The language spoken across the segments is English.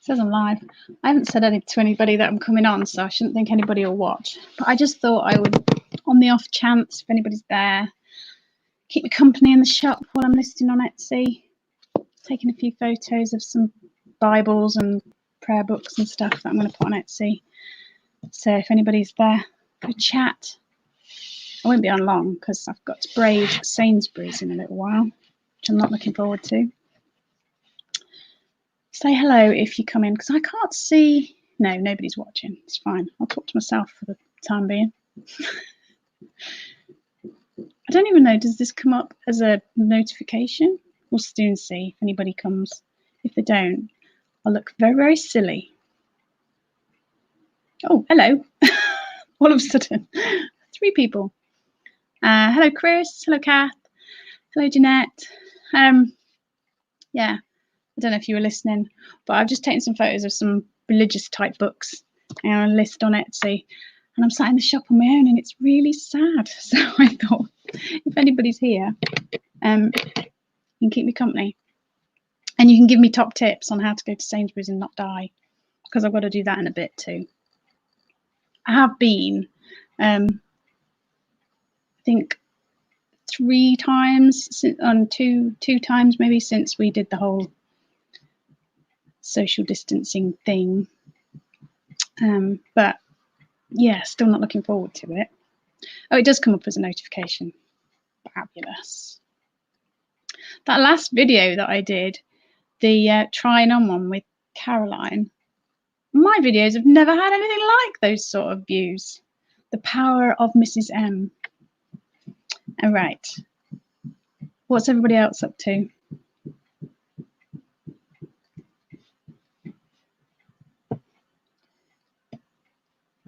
says I'm live. I haven't said anything to anybody that I'm coming on, so I shouldn't think anybody will watch. But I just thought I would, on the off chance, if anybody's there, keep me company in the shop while I'm listing on Etsy. Taking a few photos of some Bibles and prayer books and stuff that I'm going to put on Etsy. So if anybody's there for a chat, I won't be on long because I've got to brave Sainsbury's in a little while, which I'm not looking forward to. Say hello if you come in, because I can't see. No, nobody's watching. It's fine. I'll talk to myself for the time being. I don't even know, does this come up as a notification? We'll soon see if anybody comes. If they don't, I'll look very, very silly. Oh, hello. All of a sudden, 3 people. Hello, Chris. Hello, Kath. Hello, Jeanette. Yeah. I don't know if you were listening, but I've just taken some photos of some religious type books and a list on Etsy, and I'm sat in the shop on my own and it's really sad. So I thought if anybody's here, you can keep me company and you can give me top tips on how to go to Sainsbury's and not die, because I've got to do that in a bit too. I have been, I think 3 times, two times maybe since we did the whole social distancing thing, but yeah, still not looking forward to it. Oh, it does come up as a notification. Fabulous. That last video that I did, the trying on one with Caroline, my videos have never had anything like those sort of views. The power of Mrs. M. All right, what's everybody else up to?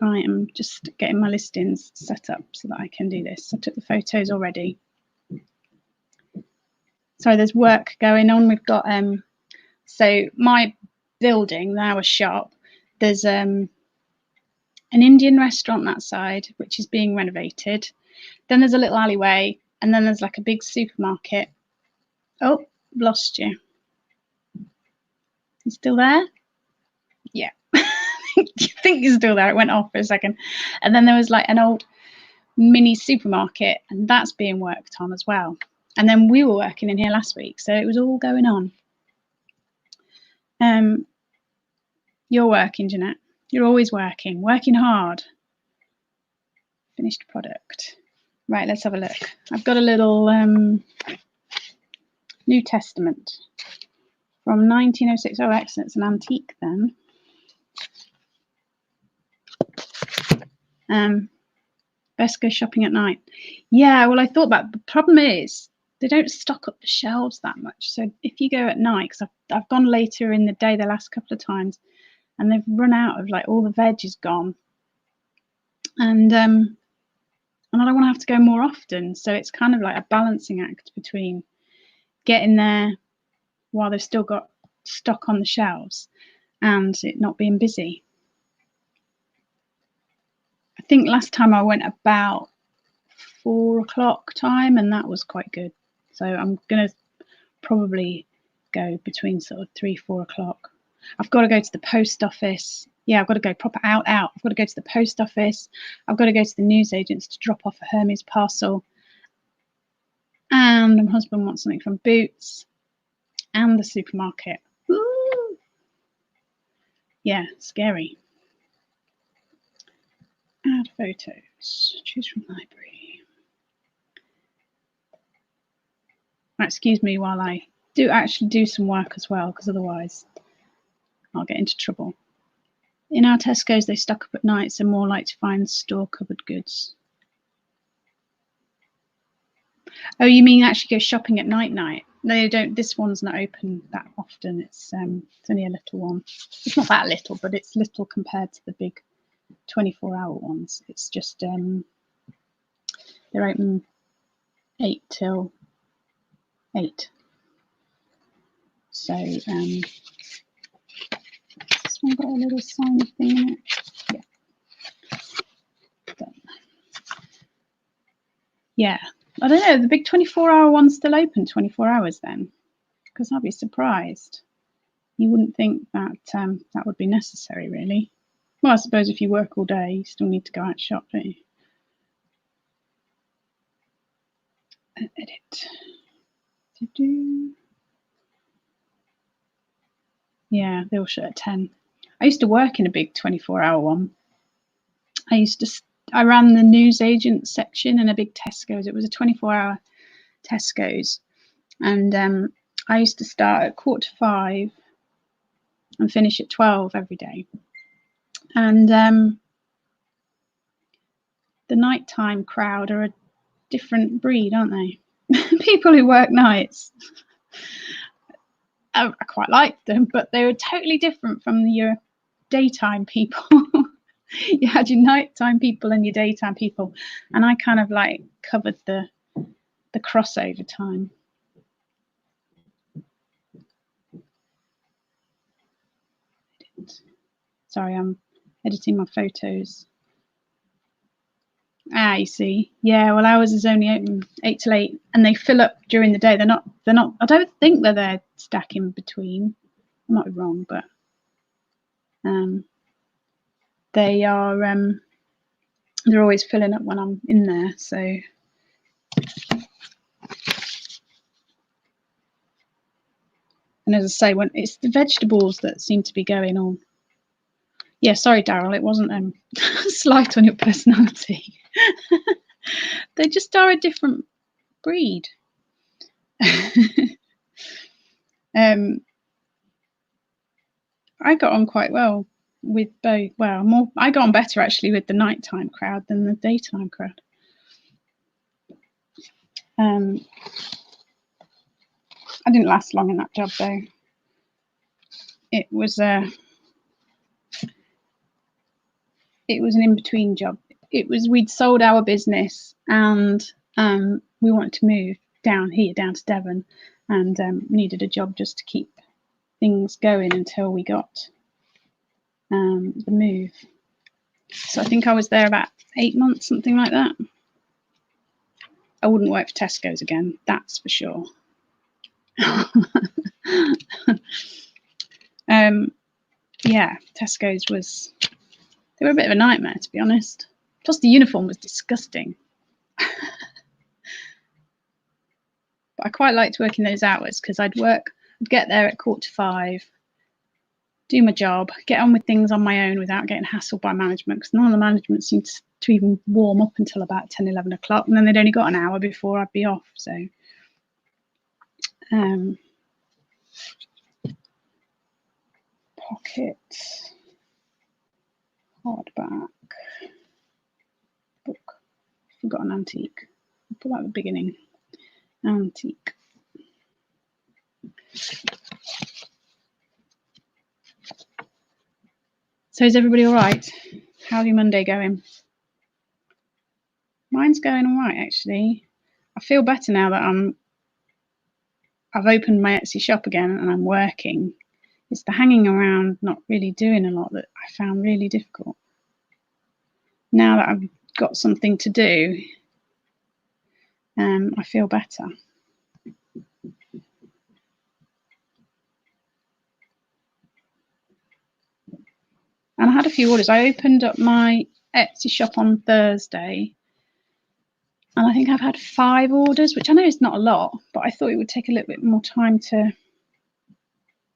I am just getting my listings set up so that I can do this. I took the photos already. So there's work going on. We've got, so my building, our shop, there's an Indian restaurant that side, which is being renovated. Then there's a little alleyway, and then there's like a big supermarket. Oh, lost you. You still there? Yeah. You think you're still there. It went off for a second. And then there was like an old mini supermarket, and that's being worked on as well. And then we were working in here last week, so it was all going on. You're working, Jeanette. You're always working hard. Finished product. Right, let's have a look. I've got a little New Testament from 1906. Oh, excellent. It's an antique then. Best go shopping at night. Yeah, well, I thought that. The problem is they don't stock up the shelves that much. So if you go at night, because I've gone later in the day the last couple of times, and they've run out of, like, all the veg is gone. And I don't want to have to go more often. So it's kind of like a balancing act between getting there while they've still got stock on the shelves and it not being busy. I think last time I went about 4 o'clock time, and that was quite good. So I'm going to probably go between sort of 3-4 o'clock. I've got to go to the post office. Yeah, I've got to go proper out. I've got to go to the post office. I've got to go to the newsagents to drop off a Hermes parcel. And my husband wants something from Boots and the supermarket. Ooh. Yeah, scary. Add photos. Choose from library. Right, excuse me while I do some work as well, because otherwise I'll get into trouble. In our Tesco's, they stock up at night, so more like to find store-covered goods. Oh, you mean actually go shopping at night? No, they don't. This one's not open that often. It's only a little one. It's not that little, but it's little compared to the big 24-hour ones. It's just they're open 8 till 8. So this one got a little sign thing in it. Yeah. Done. Yeah. I don't know, the big 24-hour one's still open 24 hours then? Because I'd be surprised. you wouldn't think that that would be necessary, really. Well, I suppose if you work all day, you still need to go out and shop, don't you? Edit. Yeah, they all shut at 10. I used to work in a big 24-hour one. I ran the newsagent section in a big Tesco's. It was a 24-hour Tesco's, and I used to start at 4:45 and finish at 12 every day. And the nighttime crowd are a different breed, aren't they? People who work nights. I quite liked them, but they were totally different from your daytime people. You had your nighttime people and your daytime people, and I kind of like covered the crossover time. Sorry, I'm editing my photos. Ah, you see. Yeah, well, ours is only open 8 till 8, and they fill up during the day. They're not. I don't think they're there stacking between. I might be wrong, but they are. They're always filling up when I'm in there. So, and as I say, when it's the vegetables that seem to be going on. Yeah, sorry, Daryl. It wasn't a slight on your personality. They just are a different breed. I got on quite well with both. Well, I got on better actually with the nighttime crowd than the daytime crowd. I didn't last long in that job though. It was an in-between job. We'd sold our business and we wanted to move down to Devon, and needed a job just to keep things going until we got the move. So I think I was there about 8 months, something like that. I wouldn't work for Tesco's again, that's for sure. Yeah, Tesco's they were a bit of a nightmare, to be honest. Plus the uniform was disgusting. But I quite liked working those hours because I'd get there at 4:45, do my job, get on with things on my own without getting hassled by management, because none of the management seemed to even warm up until about 10, 11 o'clock, and then they'd only got an hour before I'd be off. So pocket, hardback, book, forgot an antique. I'll put that at the beginning. Antique. So is everybody all right? How's your Monday going? Mine's going all right, actually. I feel better now that I've opened my Etsy shop again and I'm working. It's the hanging around, not really doing a lot, that I found really difficult. Now that I've got something to do, I feel better. And I had a few orders. I opened up my Etsy shop on Thursday, and I think I've had 5 orders, which I know is not a lot, but I thought it would take a little bit more time to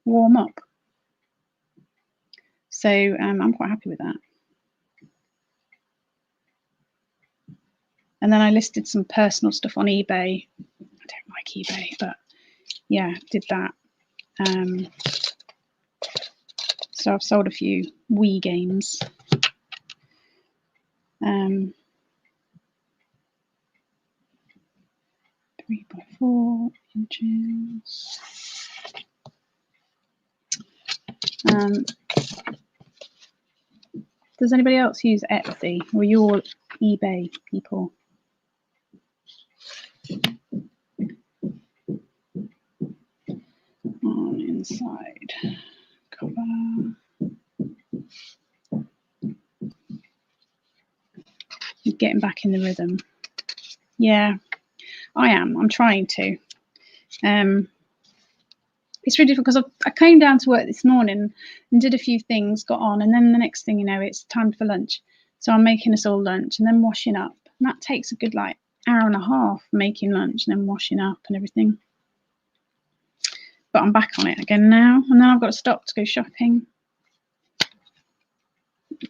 warm up. So I'm quite happy with that. And then I listed some personal stuff on eBay. I don't like eBay, but yeah, did that. So I've sold a few Wii games. 3x4 inches. Does anybody else use Etsy? Or are you all eBay people? On inside cover. Getting back in the rhythm. Yeah, I am. I'm trying to. it's really difficult because I came down to work this morning and did a few things, got on, and then the next thing you know, it's time for lunch. So I'm making us all lunch and then washing up. And that takes a good like hour and a half making lunch and then washing up and everything. But I'm back on it again now, and then I've got to stop to go shopping.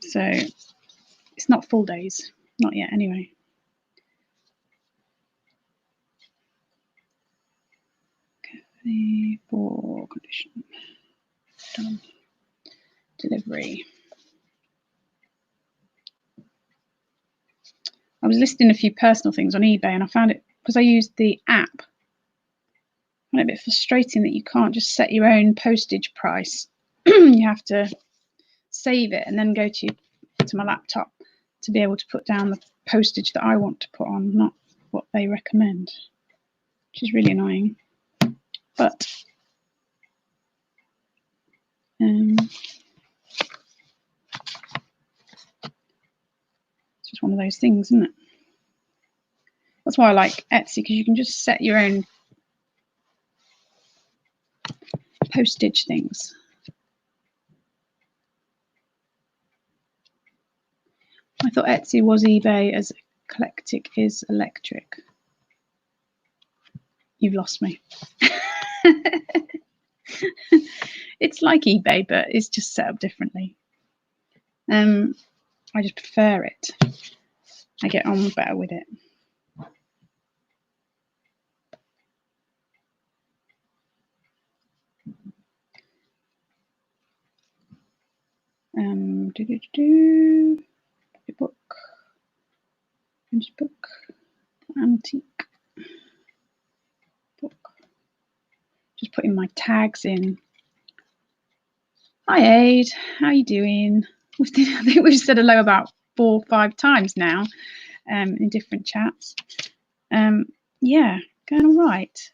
So it's not full days, not yet anyway. Cafe for condition. Done. Delivery. I was listing a few personal things on eBay and I found it, because I used the app, I found it a bit frustrating that you can't just set your own postage price. You have to save it and then go to my laptop to be able to put down the postage that I want to put on, not what they recommend, which is really annoying. But it's just one of those things, isn't it? That's why I like Etsy, because you can just set your own postage things. I thought Etsy was eBay as eclectic is electric. You've lost me. It's like eBay, but it's just set up differently. I just prefer it. I get on better with it. Book, book, antique book. Just putting my tags in. Hi Aid, how are you doing? I think we've said hello about 4 or 5 times now, in different chats. Yeah, going all right.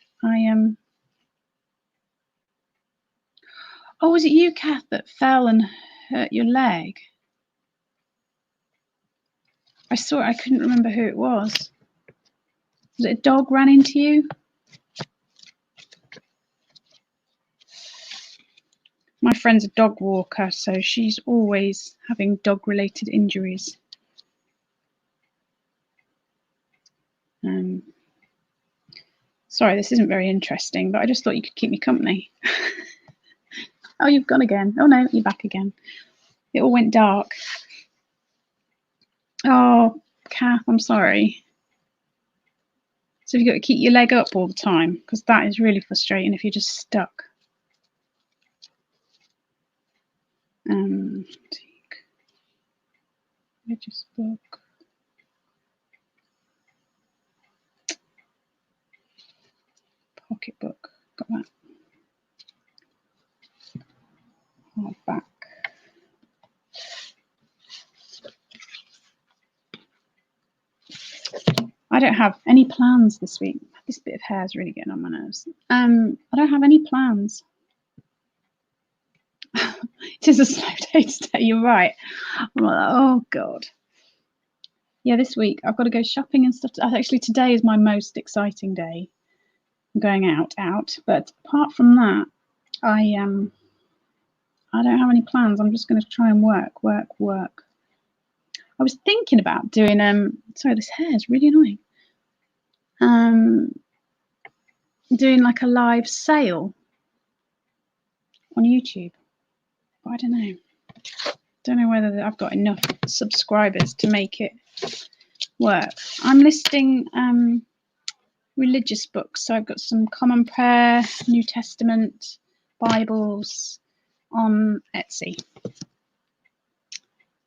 Oh, was it you, Kath, that fell and hurt your leg? I saw it, I couldn't remember who it was. Was it a dog ran into you? My friend's a dog walker, so she's always having dog-related injuries. Sorry, this isn't very interesting, but I just thought you could keep me company. Oh, you've gone again. Oh no, you're back again. It all went dark. Oh, Kath, I'm sorry. So you've got to keep your leg up all the time, because that is really frustrating if you're just stuck. Religious book. Pocketbook. Got that. Hardback. I don't have any plans this week. This bit of hair is really getting on my nerves. I don't have any plans. It is a slow day today, you're right. I'm like, oh God. Yeah, this week I've got to go shopping and stuff. Actually, today is my most exciting day. I'm going out. But apart from that, I don't have any plans. I'm just going to try and work. I was thinking about doing sorry, this hair is really annoying. Doing like a live sale on YouTube. But I don't know. Don't know whether I've got enough subscribers to make it work. I'm listing religious books. So I've got some Common Prayer, New Testament, Bibles on Etsy.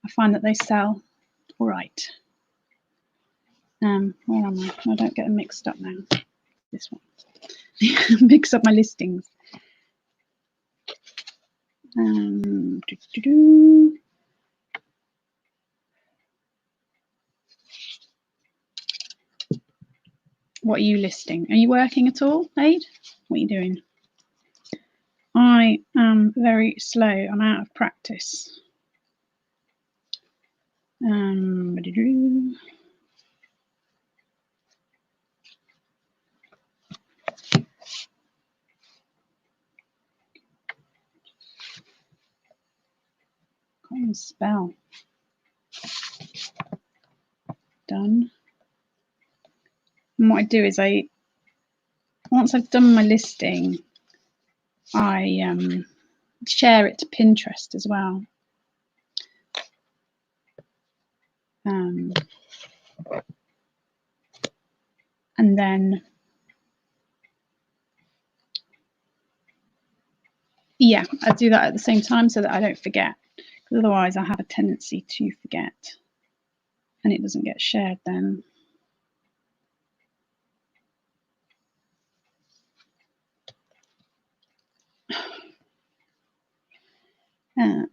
I find that they sell all right. Where am I? I don't get them mixed up now. This one. Mix up my listings. What are you listing? Are you working at all, Aid? What are you doing? I am very slow. I'm out of practice. Can't spell. Done. And what I do is once I've done my listing, I share it to Pinterest as well. And then, yeah, I do that at the same time so that I don't forget, because otherwise I have a tendency to forget and it doesn't get shared then.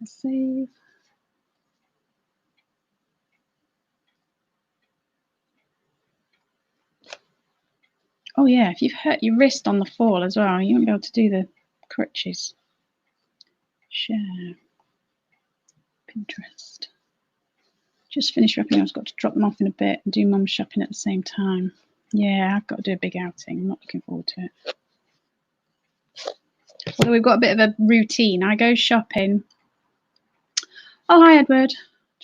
Save. Oh yeah, if you've hurt your wrist on the fall as well, you won't be able to do the crutches. Share. Pinterest. Just finished wrapping. I've got to drop them off in a bit and do mum's shopping at the same time. Yeah, I've got to do a big outing. I'm not looking forward to it. Although we've got a bit of a routine. I go shopping. Oh, hi, Edward.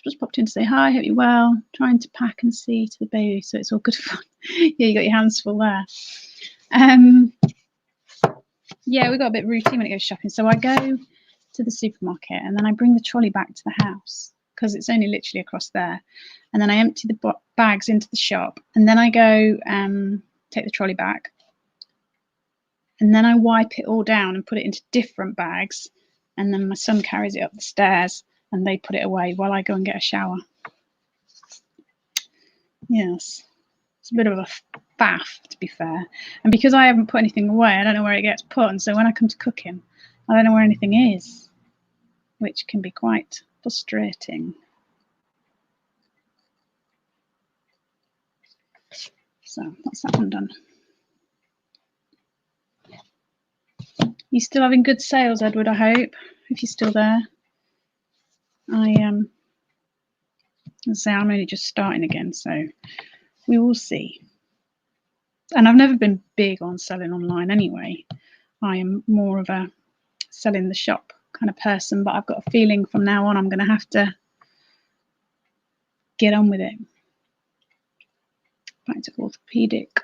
Just popped in to say hi. Hope you're well. Trying to pack and see to the baby, so it's all good fun. Yeah, you got your hands full there. Yeah, we've got a bit of routine when it goes shopping. So I go to the supermarket and then I bring the trolley back to the house because it's only literally across there. And then I empty the bags into the shop and then I go take the trolley back. And then I wipe it all down and put it into different bags. And then my son carries it up the stairs and they put it away while I go and get a shower. Yes, it's a bit of a faff, to be fair. And because I haven't put anything away, I don't know where it gets put. And so when I come to cooking, I don't know where anything is, which can be quite frustrating. So that's that one done. You still having good sales, Edward, I hope, if you're still there. I'm only just starting again, so we will see. And I've never been big on selling online anyway. I am more of a sell in the shop kind of person, but I've got a feeling from now on I'm going to have to get on with it. Back to orthopedic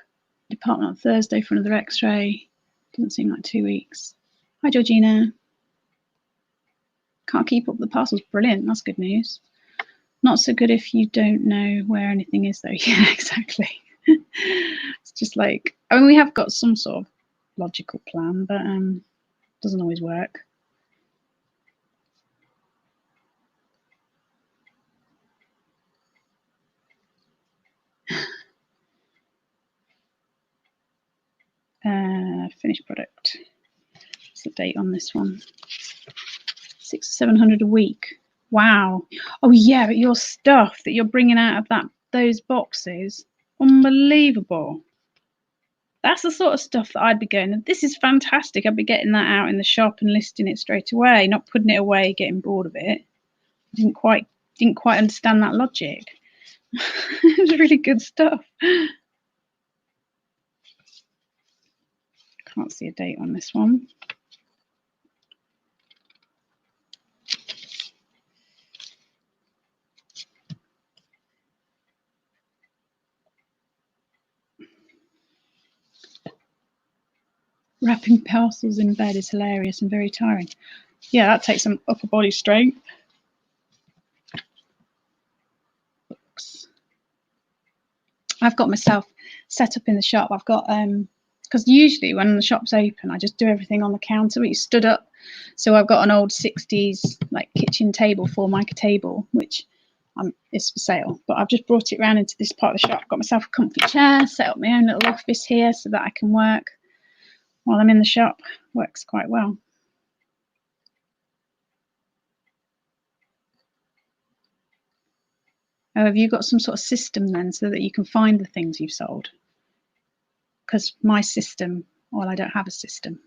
department on Thursday for another x-ray. Doesn't seem like 2 weeks. Hi, Georgina. Can't keep up with the parcels. Brilliant. That's good news. Not so good if you don't know where anything is, though. Yeah, exactly. It's just like, I mean, we have got some sort of logical plan, but doesn't always work. Finished product. What's the date on this one? 600 or 700 a week. Wow. Oh yeah, but your stuff that you're bringing out of those boxes, unbelievable. That's the sort of stuff that I'd be going, this is fantastic. I'd be getting that out in the shop and listing it straight away, not putting it away, getting bored of it. Didn't quite understand that logic. It was really good stuff. Can't see a date on this one. Wrapping parcels in bed is hilarious and very tiring. Yeah, that takes some upper body strength. Books. I've got myself set up in the shop. I've got because usually when the shop's open, I just do everything on the counter. But you stood up, so I've got an old 60s like kitchen table, formica table, which is for sale. But I've just brought it around into this part of the shop. I've got myself a comfy chair, set up my own little office here so that I can work while I'm in the shop. Works quite well. Oh, have you got some sort of system then so that you can find the things you've sold? Because my system, well, I don't have a system.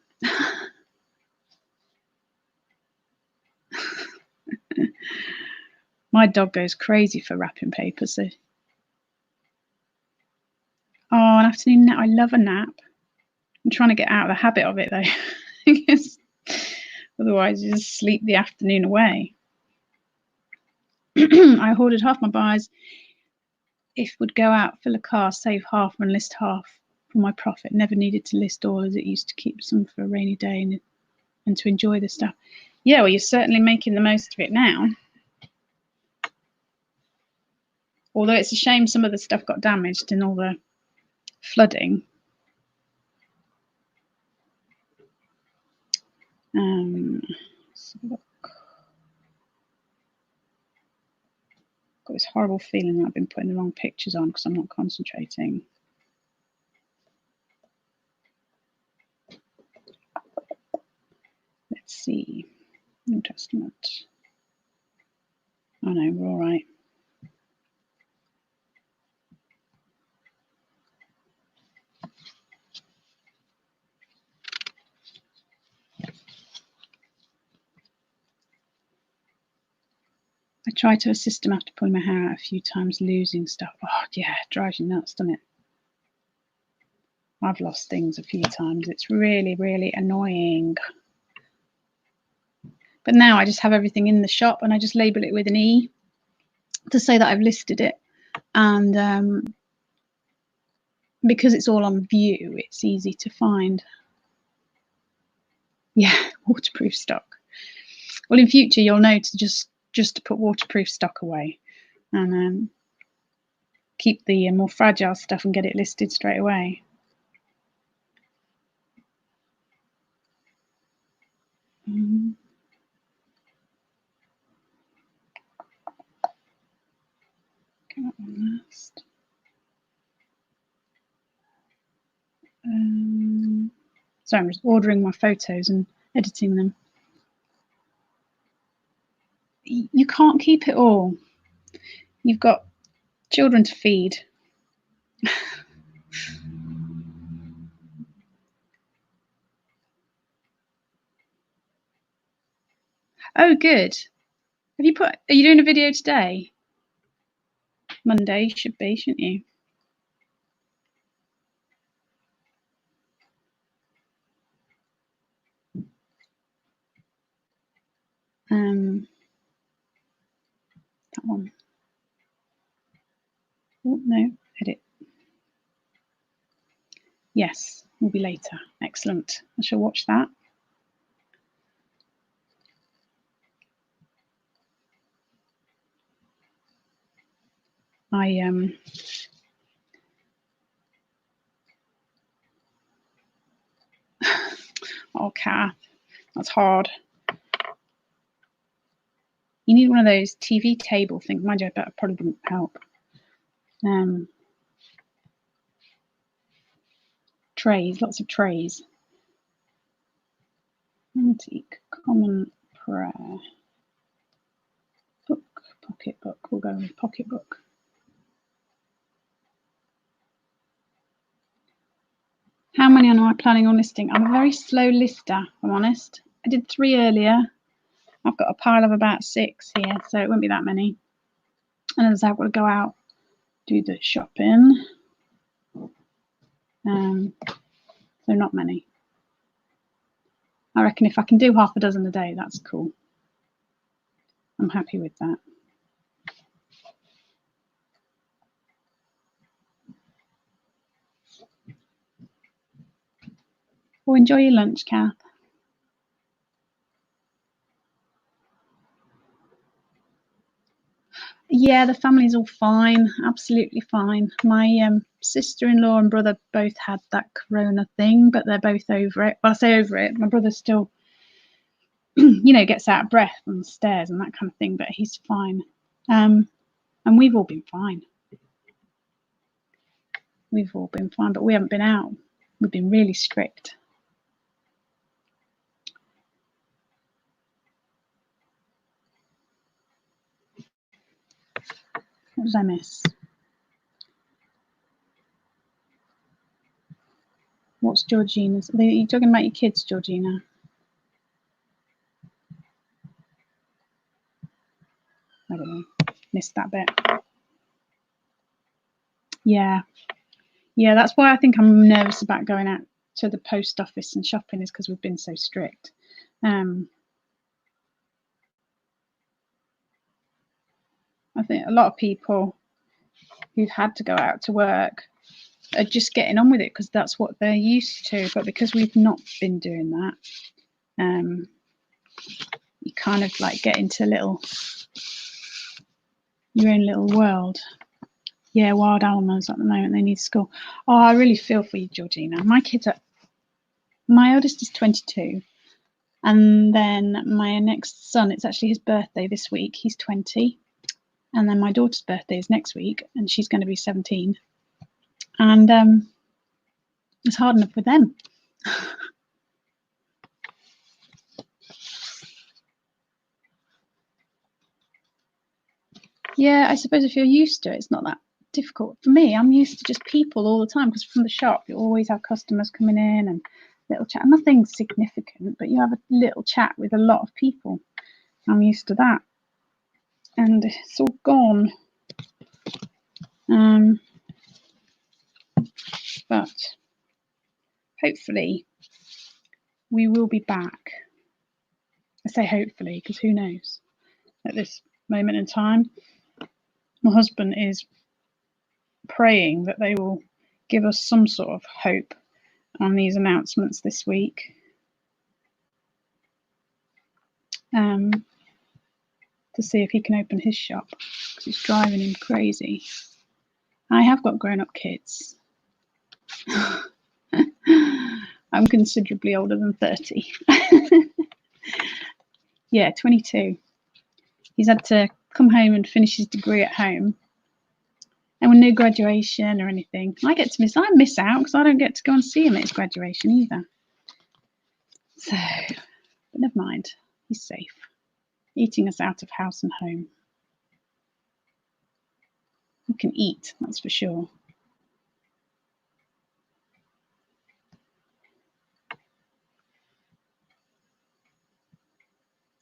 My dog goes crazy for wrapping paper. So, an afternoon nap. I love a nap. I'm trying to get out of the habit of it though, because otherwise you just sleep the afternoon away. I hoarded half my buys. If would go out, fill a car, save half and list half for my profit. Never needed to list all, as it used to keep some for a rainy day and to enjoy the stuff. Yeah, well, you're certainly making the most of it now. Although it's a shame some of the stuff got damaged in all the flooding. So got this horrible feeling that I've been putting the wrong pictures on because I'm not concentrating. Let's see. New Testament. Oh no, we're all right. I tried to assist him after pulling my hair out a few times, losing stuff. Oh yeah, it drives you nuts, doesn't it? I've lost things a few times. It's really, really annoying. But now I just have everything in the shop and I just label it with an E to say that I've listed it. And because it's all on view, it's easy to find. Yeah, waterproof stock. Well, in future, you'll know to just to put waterproof stock away and keep the more fragile stuff and get it listed straight away. Come up on last. So I'm just ordering my photos and editing them. You can't keep it all. You've got children to feed. Oh, good. Have you put? Are you doing a video today? Monday should be, shouldn't you? That one. Oh no, edit. Yes, will be later. Excellent. I shall watch that. Oh, Kath, that's hard. You need one of those TV table things. Mind you, that probably wouldn't help. Trays, lots of trays. Antique, common prayer. Book, pocketbook. We'll go with pocketbook. How many am I planning on listing? I'm a very slow lister, if I'm honest. I did 3 earlier. I've got a pile of about 6 here, so it won't be that many. And as I've got to go out, do the shopping. So not many. I reckon if I can do half a dozen a day, that's cool. I'm happy with that. Well, enjoy your lunch, Kath. Yeah, the family's all fine, absolutely fine. My sister-in-law and brother both had that corona thing, but they're both over it. Well, I say over it. My brother still, gets out of breath on the stairs and that kind of thing, but he's fine. And we've all been fine. We've all been fine, but we haven't been out. We've been really strict. What did I miss? What's Georgina's? Are you talking about your kids, Georgina? I don't know. Missed that bit. Yeah, that's why I think I'm nervous about going out to the post office and shopping, is because we've been so strict. I think a lot of people who've had to go out to work are just getting on with it because that's what they're used to. But because we've not been doing that, you kind of like get into your own little world. Yeah, wild animals at the moment, they need school. Oh, I really feel for you, Georgina. My eldest is 22, and then my next son, it's actually his birthday this week, he's 20, and then my daughter's birthday is next week, and she's going to be 17, and it's hard enough with them. Yeah, I suppose if you're used to it, it's not that difficult. For me, I'm used to just people all the time, because from the shop you always have customers coming in and little chat, nothing significant, but you have a little chat with a lot of people. I'm used to that, and it's all gone. But hopefully we will be back. I say hopefully because who knows at this moment in time. My husband is praying that they will give us some sort of hope on these announcements this week, to see if he can open his shop, because it's driving him crazy. I have got grown-up kids. I'm considerably older than 30. Yeah, 22. He's had to come home and finish his degree at home, and with no graduation or anything. I miss out because I don't get to go and see him at his graduation either. So, but never mind, he's safe, eating us out of house and home. We can eat, that's for sure.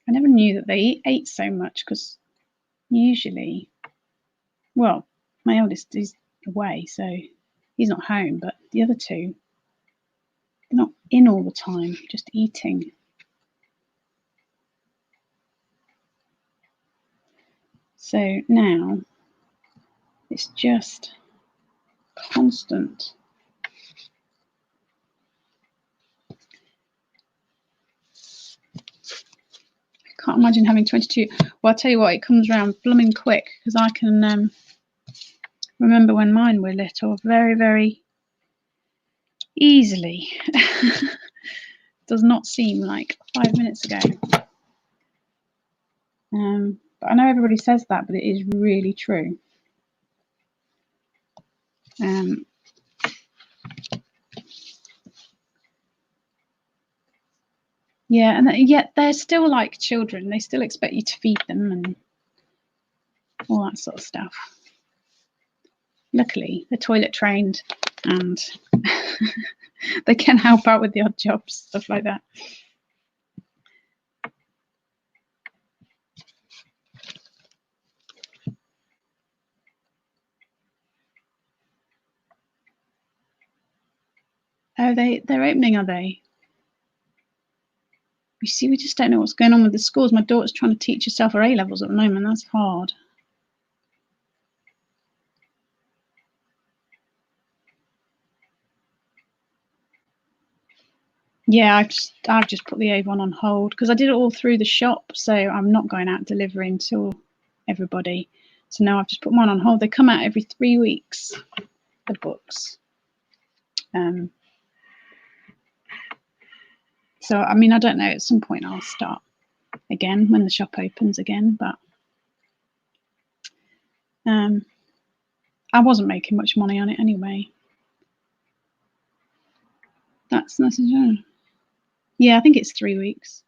I never knew that they ate so much, because usually, well, my eldest is away, so he's not home, but the other two, they're not in all the time, just eating. So now it's just constant. I can't imagine having 22. Well, I'll tell you what, it comes around blooming quick, because I can remember when mine were little very, very easily. Does not seem like 5 minutes ago. But I know everybody says that, but it is really true. Yeah, and yet they're still like children. They still expect you to feed them and all that sort of stuff. Luckily, they're toilet trained, and they can help out with the odd jobs, stuff like that. Oh, they're opening, are they? You see, we just don't know what's going on with the schools. My daughter's trying to teach herself her A-levels at the moment. That's hard. Yeah, I've just put the Avon on hold, because I did it all through the shop, so I'm not going out delivering to everybody. So now I've just put mine on hold. They come out every 3 weeks, the books. So I mean, I don't know, at some point I'll start again when the shop opens again, but I wasn't making much money on it anyway. That's necessary. Yeah, I think it's 3 weeks.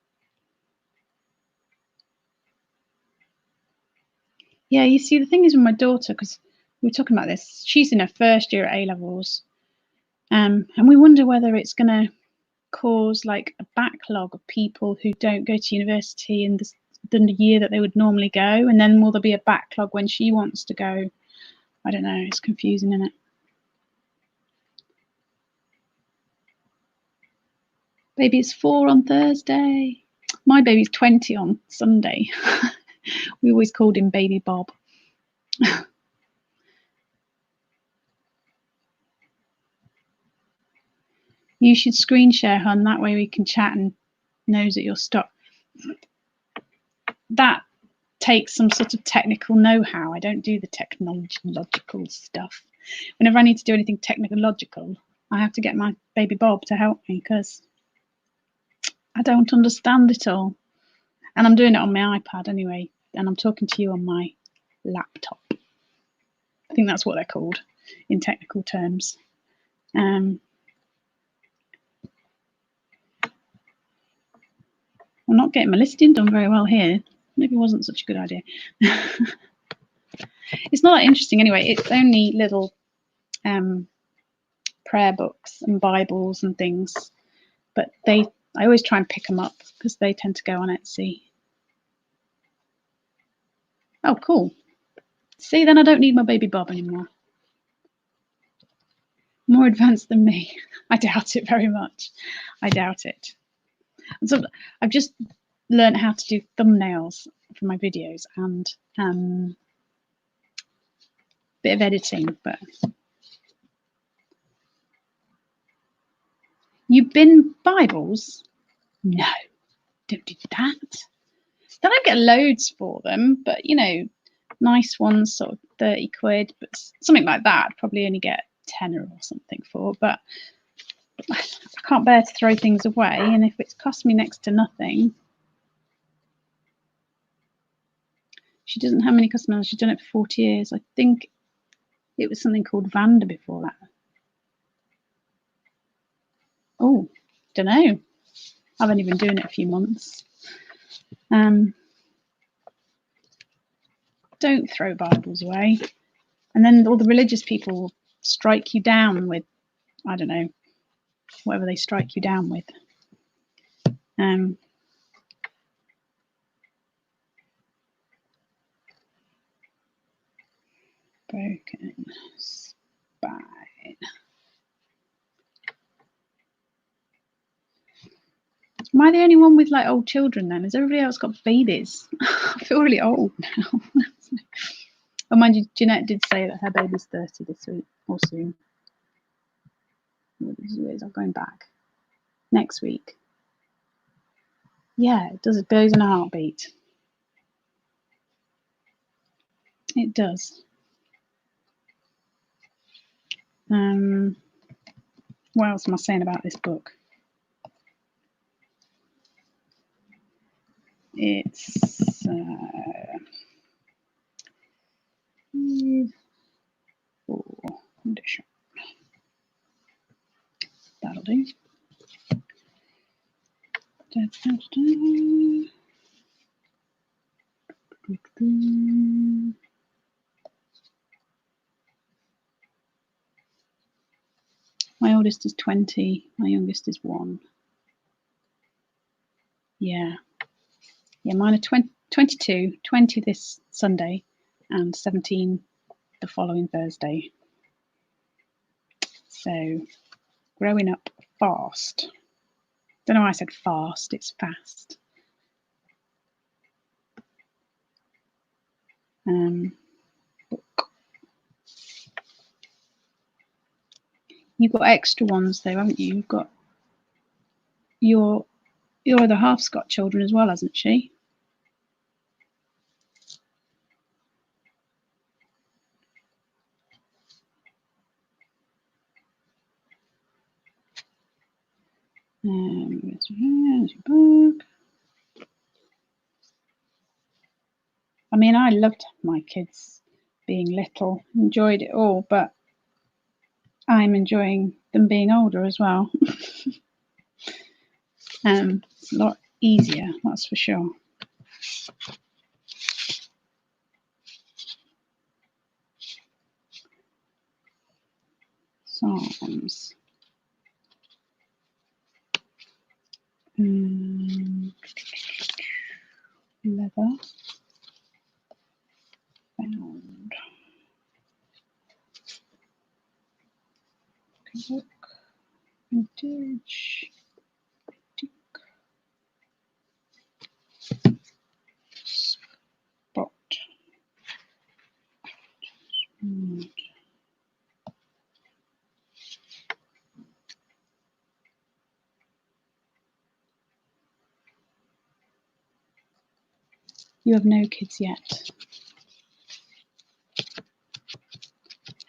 Yeah, you see, the thing is with my daughter, because we were talking about this, she's in her first year at A-levels, and we wonder whether it's going to cause like a backlog of people who don't go to university in the year that they would normally go, and then will there be a backlog when she wants to go? I don't know, it's confusing, isn't it? Baby's 4 on Thursday. My baby's 20 on Sunday. We always called him Baby Bob. You should screen share, hun. That way we can chat and knows that you're stuck. That takes some sort of technical know-how. I don't do the technological stuff. Whenever I need to do anything technological, I have to get my baby Bob to help me because I don't understand it all. And I'm doing it on my iPad anyway, and I'm talking to you on my laptop. I think that's what they're called in technical terms. I'm not getting my listing done very well here. Maybe it wasn't such a good idea. It's not that interesting anyway. It's only little prayer books and Bibles and things, but I always try and pick them up because they tend to go on Etsy. Oh, cool. See, then I don't need my baby Bob anymore. More advanced than me. I doubt it very much. I doubt it. And so I've just learned how to do thumbnails for my videos and a bit of editing, but you bin Bibles? No, don't do that. Then I get loads for them, but you know, nice ones, sort of 30 quid, but something like that, I'd probably only get tenner or something for. But I can't bear to throw things away, and if it's cost me next to nothing. She doesn't have many customers. She's done it for 40 years. I think it was something called Vanda before that. Oh, don't know. I've only been doing it a few months. Don't throw Bibles away. And then all the religious people will strike you down with, I don't know, whatever they strike you down with. Broken spine. Am I the only one with like old children then? Has everybody else got babies? I feel really old now. Oh, mind you, Jeanette did say that her baby's 30 this week or soon. I'm going back next week. Yeah, it does. It goes in a heartbeat. It does. What else am I saying about this book? It's condition. That'll do. My oldest is 20. My youngest is 1. Yeah. Yeah, mine are 22, 20 this Sunday, and 17 the following Thursday. So, growing up fast. Don't know why I said fast, it's fast. Book. You've got extra ones though, haven't you? You've got your other half's got children as well, hasn't she? There's your book. I mean, I loved my kids being little, enjoyed it all, but I'm enjoying them being older as well. It's a lot easier, that's for sure. Psalms. Leather. Bound. Book. Vintage. Spot. You have no kids yet.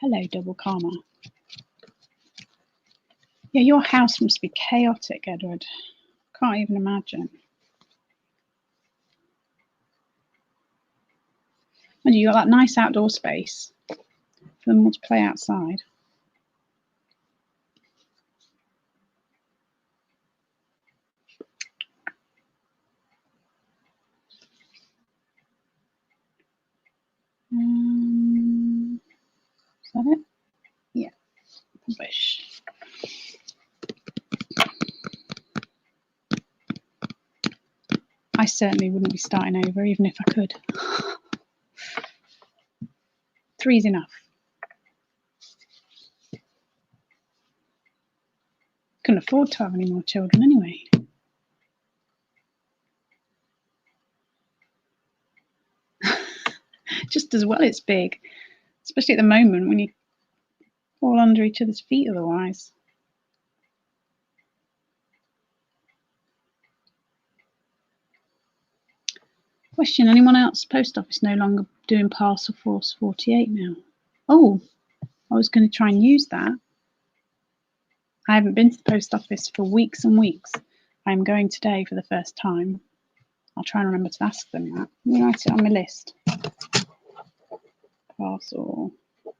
Hello, double karma. Yeah, your house must be chaotic, Edward. Can't even imagine. And you got that nice outdoor space for them all to play outside. Is that it? Yeah. Publish. I certainly wouldn't be starting over, even if I could. 3's enough. Couldn't afford to have any more children anyway. Just as well it's big, especially at the moment when you fall under each other's feet otherwise. Question, anyone else? Post office no longer doing Parcel Force 48 now. Oh, I was going to try and use that. I haven't been to the post office for weeks and weeks. I'm going today for the first time. I'll try and remember to ask them that. Let me write it on my list. Parcel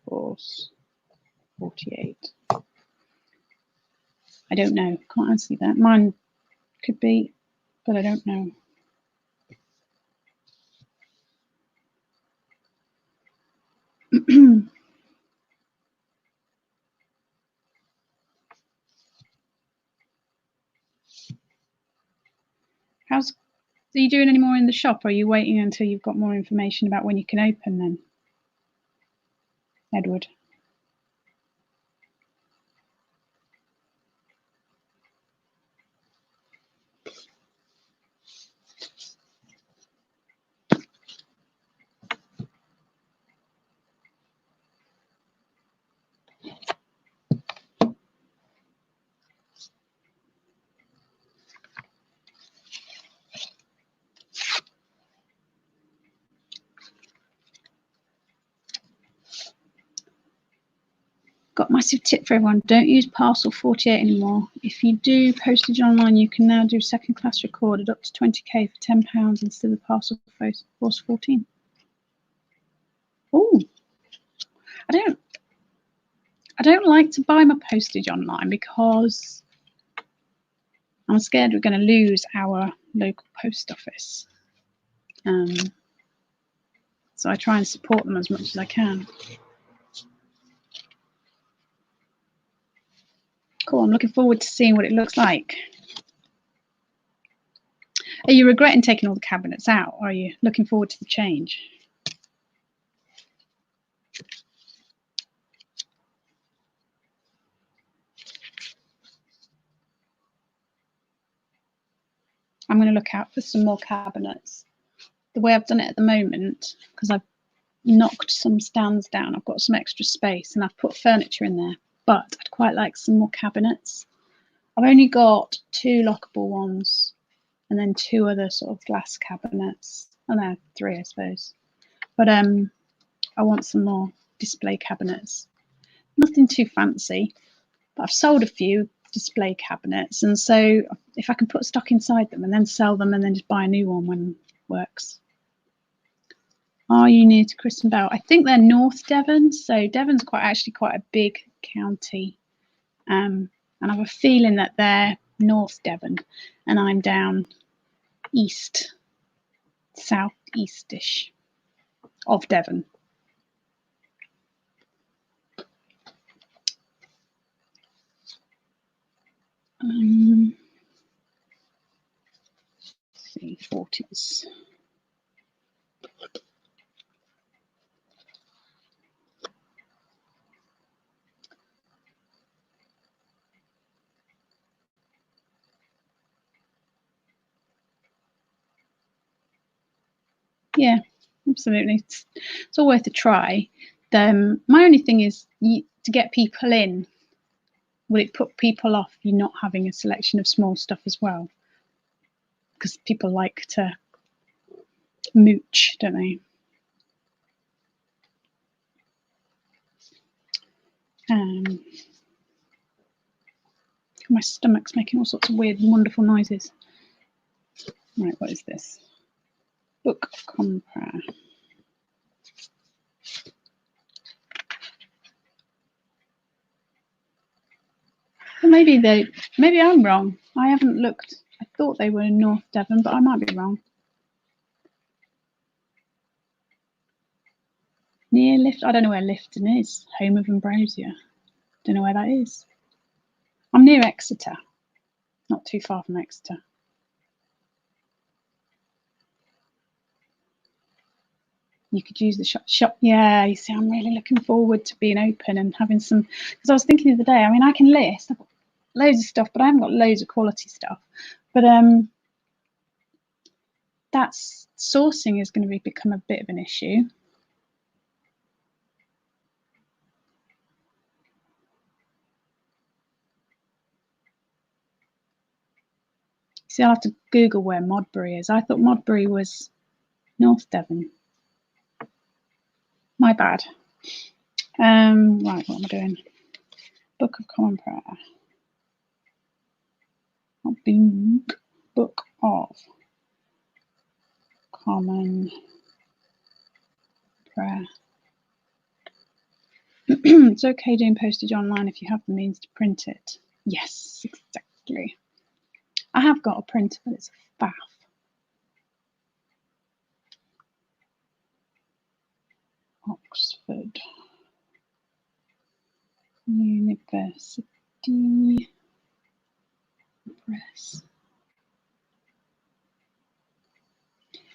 Force 48. I don't know. Can't answer that. Mine could be, but I don't know. Are you doing any more in the shop, or are you waiting until you've got more information about when you can open then, Edward? Got a massive tip for everyone. Don't use Parcel 48 anymore. If you do postage online, you can now do second class recorded up to 20k for £10 instead of Parcel Force 14. Oh, I don't like to buy my postage online because I'm scared we're going to lose our local post office. So I try and support them as much as I can. Cool, I'm looking forward to seeing what it looks like. Are you regretting taking all the cabinets out, or are you looking forward to the change? I'm going to look out for some more cabinets. The way I've done it at the moment, because I've knocked some stands down, I've got some extra space and I've put furniture in there, but I'd quite like some more cabinets. I've only got 2 lockable ones and then 2 other sort of glass cabinets. Oh no, 3 I suppose. But I want some more display cabinets. Nothing too fancy, but I've sold a few display cabinets, and so if I can put stock inside them and then sell them and then just buy a new one when it works. Are you near to Kristen Bell? I think they're North Devon, so Devon's actually quite a big county, and I have a feeling that they're North Devon and I'm down east, southeastish of Devon. Let's see, 40s. Yeah, absolutely. It's all worth a try. My only thing is to get people in. Will it put people off you not having a selection of small stuff as well? Because people like to mooch, don't they? My stomach's making all sorts of weird and wonderful noises. Right, what is this? Book of Common Prayer. Well, maybe I'm wrong. I haven't looked. I thought they were in North Devon, but I might be wrong. Near Lifton. I don't know where Lifton is. Home of Ambrosia. Don't know where that is. I'm near Exeter. Not too far from Exeter. You could use the shop. Yeah, you see, I'm really looking forward to being open and having some, because I was thinking the other day, I mean, I can list, I've got loads of stuff, but I haven't got loads of quality stuff. But that's sourcing is going to become a bit of an issue. See, I'll have to Google where Modbury is. I thought Modbury was North Devon. My bad. Right, what am I doing? Book of Common Prayer. Book of Common Prayer. It's okay doing postage online if you have the means to print it. Yes, exactly. I have got a printer, but it's a faff. Oxford University Press.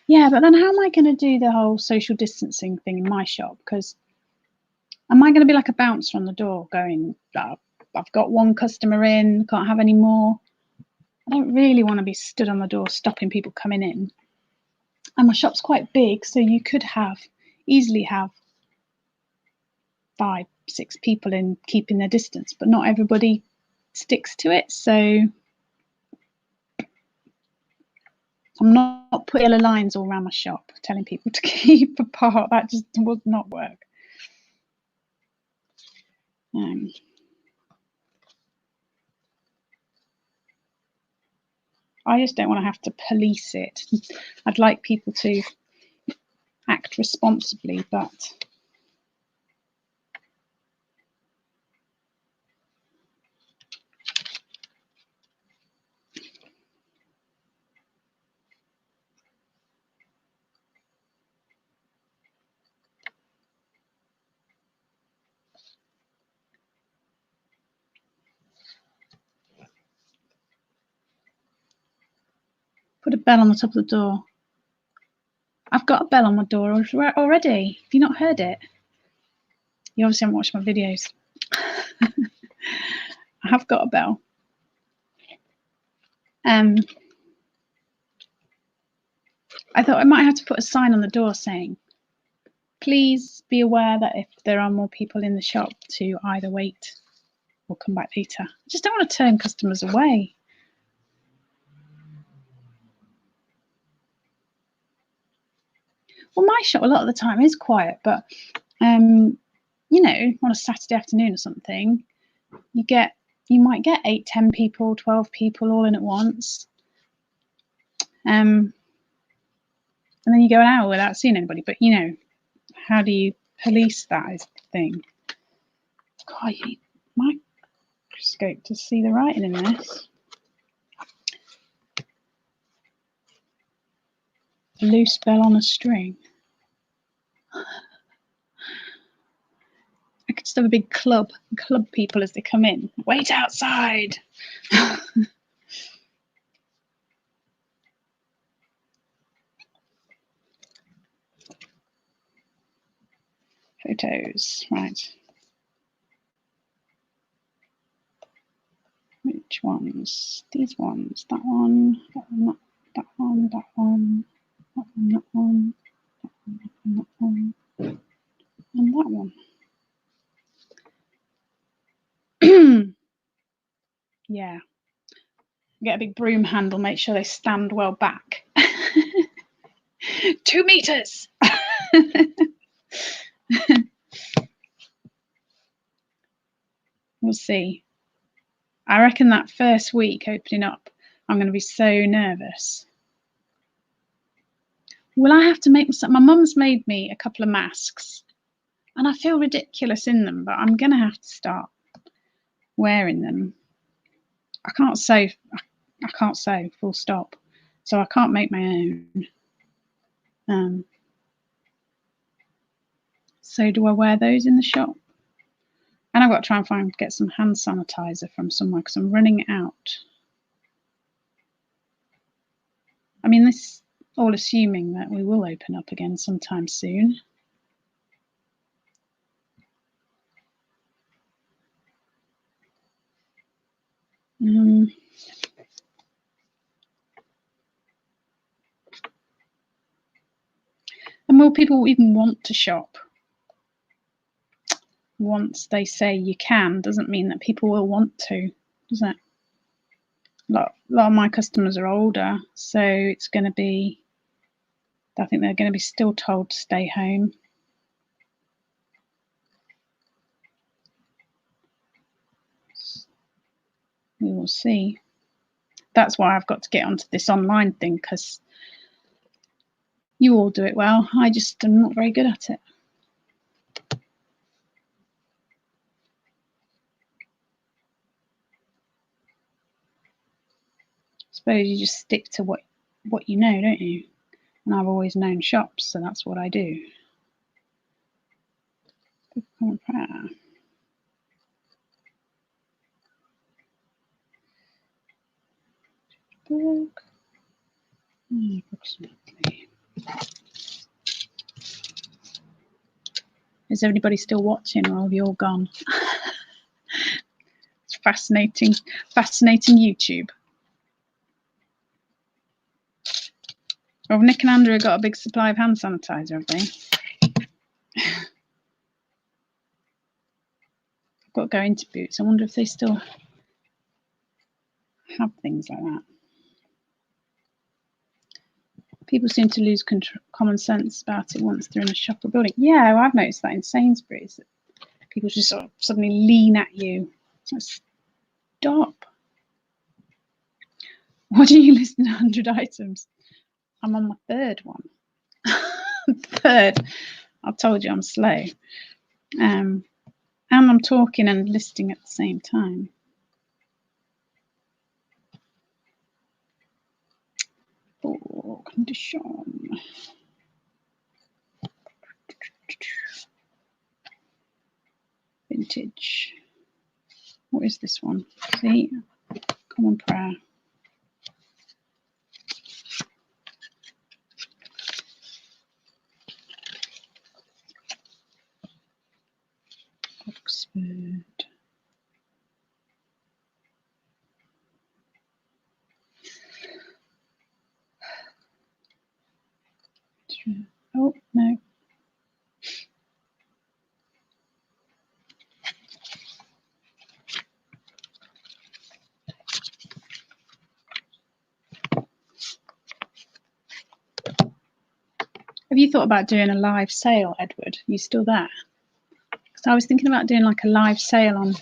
Yeah, but then how am I going to do the whole social distancing thing in my shop? Because am I going to be like a bouncer on the door going, oh, I've got one customer in, can't have any more? I don't really want to be stood on the door stopping people coming in. And my shop's quite big, so you could easily have 5, 6 people in keeping their distance, but not everybody sticks to it. So I'm not putting yellow lines all around my shop telling people to keep apart. That just would not work. I just don't want to have to police it. I'd like people to act responsibly, but put a bell on the top of the door. I've got a bell on my door already. Have you not heard it? You obviously haven't watched my videos. I have got a bell. I thought I might have to put a sign on the door saying, please be aware that if there are more people in the shop to either wait or come back later. I just don't want to turn customers away. Well, my shop a lot of the time is quiet, but you know, on a Saturday afternoon or something, you might get 8, 10 people, 12 people all in at once. And then you go an hour without seeing anybody. But you know, how do you police that is the thing. God, you need a microscope to see the writing in this. A loose bell on a string. I could just have a big club people as they come in. Wait outside. Photos, right. Which ones? These ones. That one. That one. That one. That one. That one. That one. That one. That one. And that one. Yeah. Get a big broom handle. Make sure they stand well back. 2 meters. We'll see. I reckon that first week opening up, I'm going to be so nervous. Will I have to make myself? My mum's made me a couple of masks, and I feel ridiculous in them, but I'm going to have to start wearing them. I can't sew, full stop. So I can't make my own. So do I wear those in the shop? And I've got to try and get some hand sanitizer from somewhere because I'm running out. I mean, this all assuming that we will open up again sometime soon. And will people even want to shop? Once they say you can, doesn't mean that people will want to, does it? A lot of my customers are older, so it's going to be, I think they're going to be still told to stay home. We will see. That's why I've got to get onto this online thing, because you all do it well. I just am not very good at it. I suppose you just stick to what you know, don't you? And I've always known shops, so that's what I do. Book. Approximately. Is everybody still watching, or have you all gone? It's fascinating YouTube. Well, Nick and Andrew got a big supply of hand sanitizer, have they? I've got to go into Boots. I wonder if they still have things like that. People seem to lose common sense about it once they're in a shop or building. Yeah, well, I've noticed that in Sainsbury's. People just sort of suddenly lean at you. Stop. Why do you list 100 items? I'm on my third one. Third. I told you I'm slow. And I'm talking and listing at the same time. Oh, condition. Vintage. What is this one? See? Common prayer. Oxford. Oh, no. Have you thought about doing a live sale, Edward? Are you still there? Because I was thinking about doing like a live sale on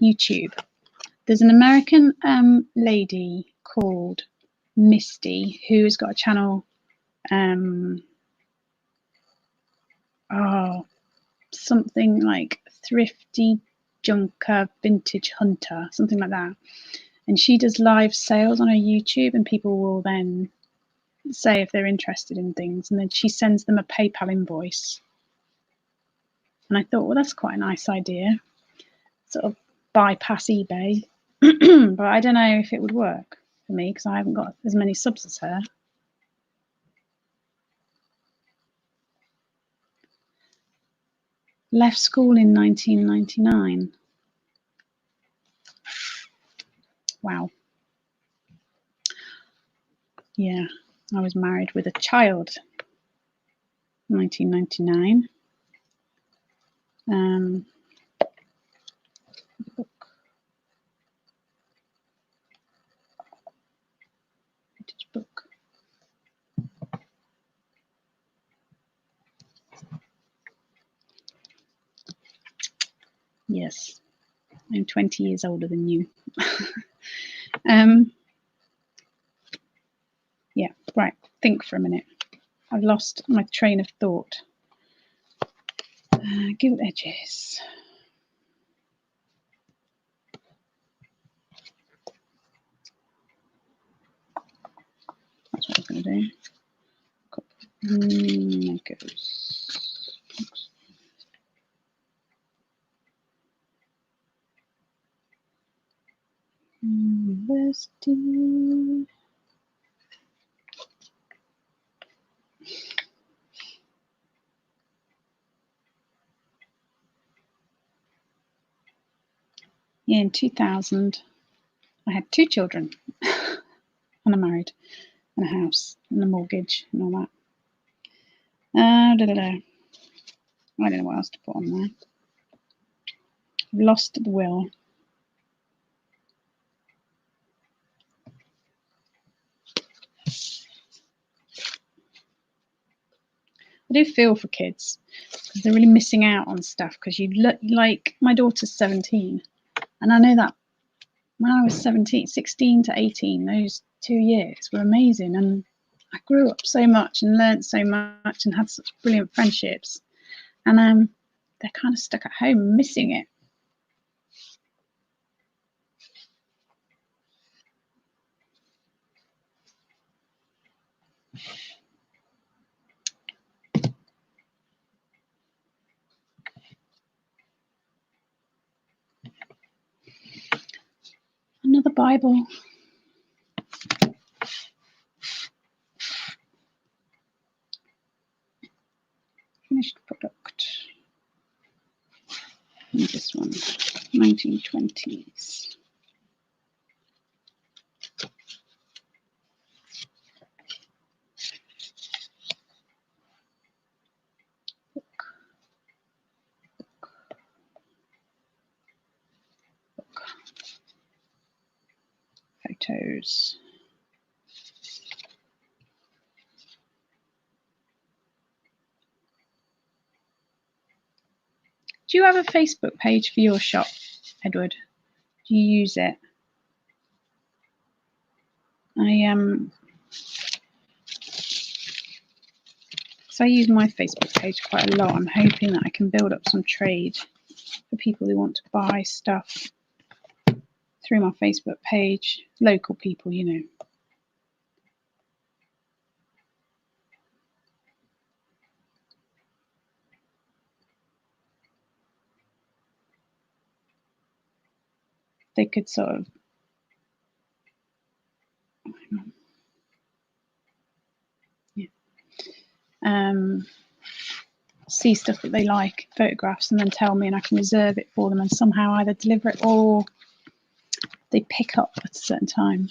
YouTube. There's an American lady called Misty who has got a channel. Something like Thrifty Junker Vintage Hunter, something like that. And she does live sales on her YouTube, and people will then say if they're interested in things, and then she sends them a PayPal invoice. And I thought, well, that's quite a nice idea. Sort of bypass eBay. But I don't know if it would work for me because I haven't got as many subs as her. Left school in 1999. Wow. Yeah, I was married with a child. 1999. Vintage book. Yes, I'm 20 years older than you. Yeah, right. Think for a minute. I've lost my train of thought. Gilt edges. That's what I was going to do. There it goes. University. Yeah, in 2000, I had 2 children, and I'm married, and a house, and a mortgage, and all that. I don't know what else to put on there. I've lost the will. I do feel for kids because they're really missing out on stuff. Because you look like my daughter's 17, and I know that when I was 16 to 18, those 2 years were amazing, and I grew up so much and learnt so much and had such brilliant friendships. And they're kind of stuck at home, missing it. Another Bible. Finished product. And this one, 1920s. Photos. Do you have a Facebook page for your shop, Edward? Do you use it? So I use my Facebook page quite a lot. I'm hoping that I can build up some trade for people who want to buy stuff through my Facebook page. Local people, you know. They could sort of see stuff that they like, photographs, and then tell me, and I can reserve it for them and somehow either deliver it or they pick up at a certain time.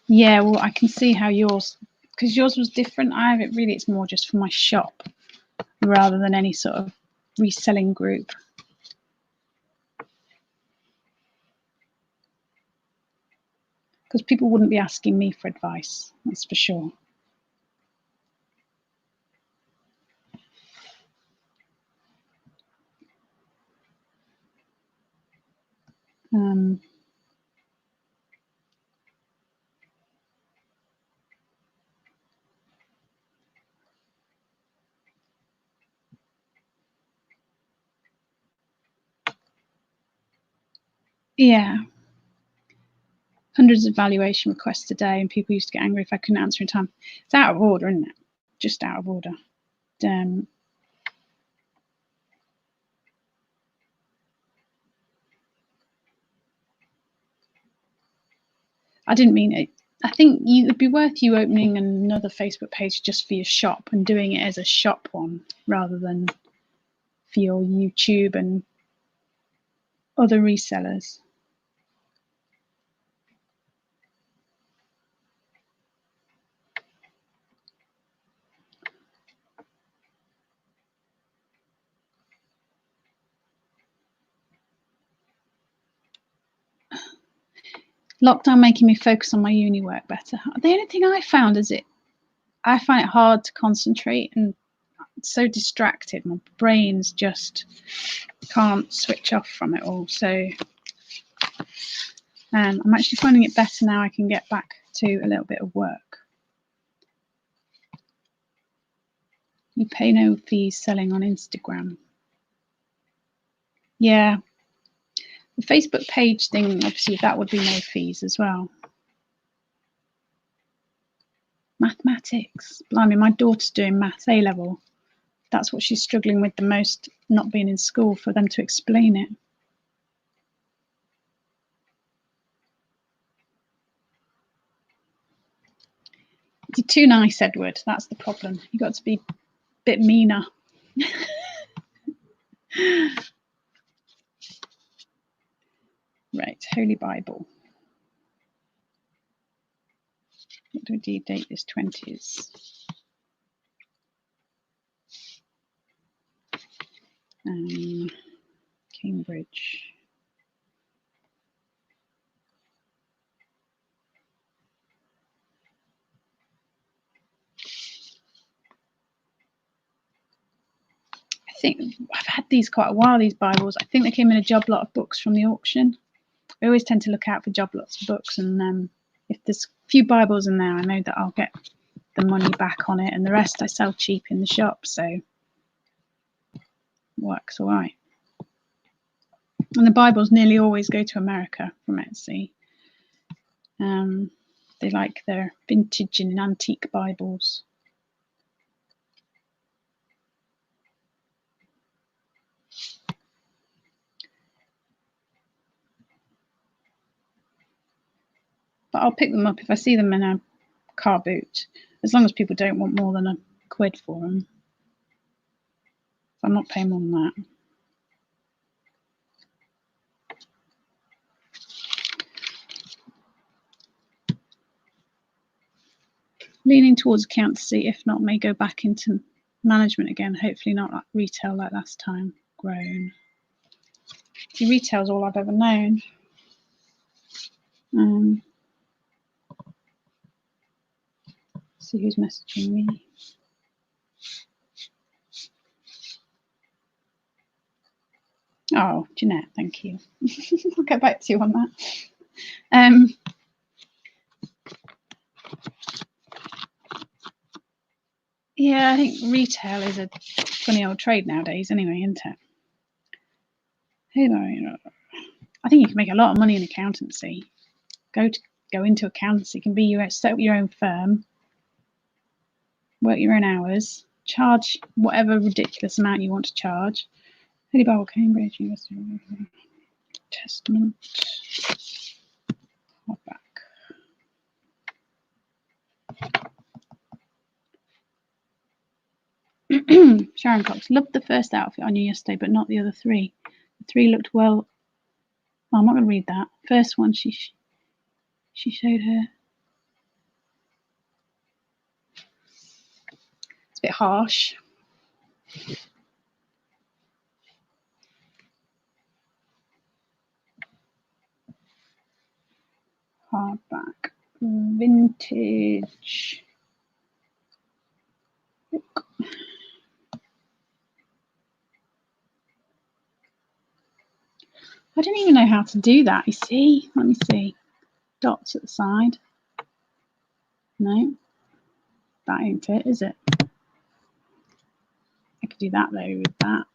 Yeah, well, I can see how yours, because yours was different. I have it really, it's more just for my shop rather than any sort of reselling group. Because people wouldn't be asking me for advice, that's for sure. Yeah. Hundreds of valuation requests a day, and people used to get angry if I couldn't answer in time. It's out of order, isn't it? Just out of order. I didn't mean it. I think it'd be worth you opening another Facebook page just for your shop and doing it as a shop one rather than for your YouTube and other resellers. Lockdown making me focus on my uni work better. The only thing I found is I find it hard to concentrate and so distracted. My brain's just can't switch off from it all. So I'm actually finding it better now. I can get back to a little bit of work. You pay no fees selling on Instagram. Yeah. The Facebook page thing, obviously, that would be no fees as well. Mathematics. Blimey, my daughter's doing maths A level. That's what she's struggling with the most, not being in school, for them to explain it. You're too nice, Edward. That's the problem. You've got to be a bit meaner. Right, Holy Bible. What do we date this 20s? Cambridge. I think I've had these quite a while, these Bibles. I think they came in a job lot of books from the auction. I always tend to look out for job lots of books, and if there's a few Bibles in there, I know that I'll get the money back on it, and the rest I sell cheap in the shop, so works all right. And the Bibles nearly always go to America from Etsy. They like their vintage and antique Bibles. But I'll pick them up if I see them in a car boot, as long as people don't want more than £1 for them. I'm not paying more than that. Leaning towards accountancy, if not, may go back into management again. Hopefully not like retail like last time. Grown. See, retail's all I've ever known. See who's messaging me. Oh, Jeanette, thank you. I'll get back to you on that. Yeah, I think retail is a funny old trade nowadays anyway, isn't it? I think you can make a lot of money in accountancy. Go into accountancy, set up your own firm, work your own hours, charge whatever ridiculous amount you want to charge. Holy Bible, Cambridge, University, Testament, hardback. Sharon Cox, loved the first outfit on you yesterday, but not the other three. The three looked well. Oh, I'm not going to read that. First one, she showed her. It's a bit harsh. Hardback, vintage. Look. I don't even know how to do that. You see? Let me see. Dots at the side. No, that ain't it, is it? I could do that though with that.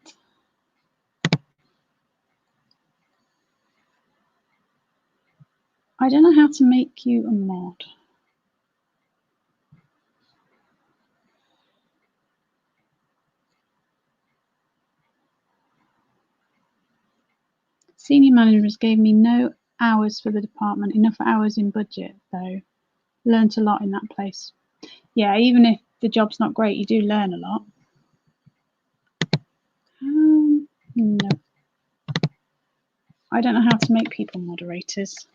I don't know how to make you a mod. Senior managers gave me no hours for the department, enough hours in budget though. Learned a lot in that place. Yeah, even if the job's not great, you do learn a lot. No. I don't know how to make people moderators.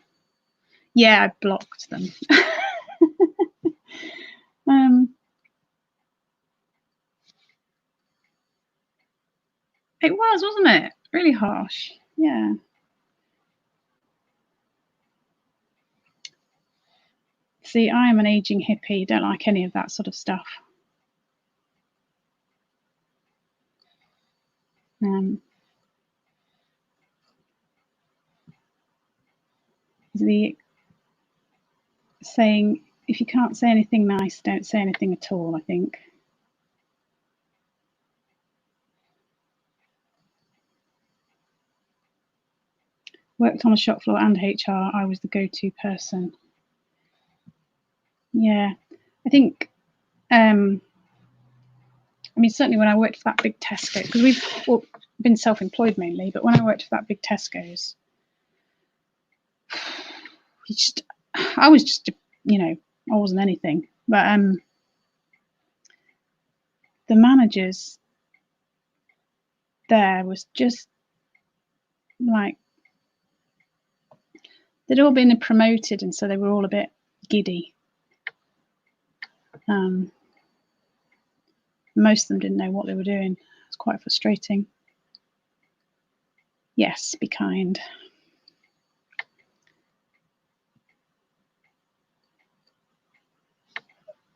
Yeah, I blocked them. It was, wasn't it? Really harsh. Yeah. See, I am an aging hippie. Don't like any of that sort of stuff. The saying, if you can't say anything nice, don't say anything at all, I think. Worked on a shop floor and HR. I was the go-to person. Yeah, I think, I mean, certainly when I worked for that big Tesco, because we've been self-employed mainly, but when I worked for that big Tesco's, I was just, you know, I wasn't anything. But the managers there was just like, they'd all been promoted, and so they were all a bit giddy. Most of them didn't know what they were doing. It's quite frustrating. Yes, be kind.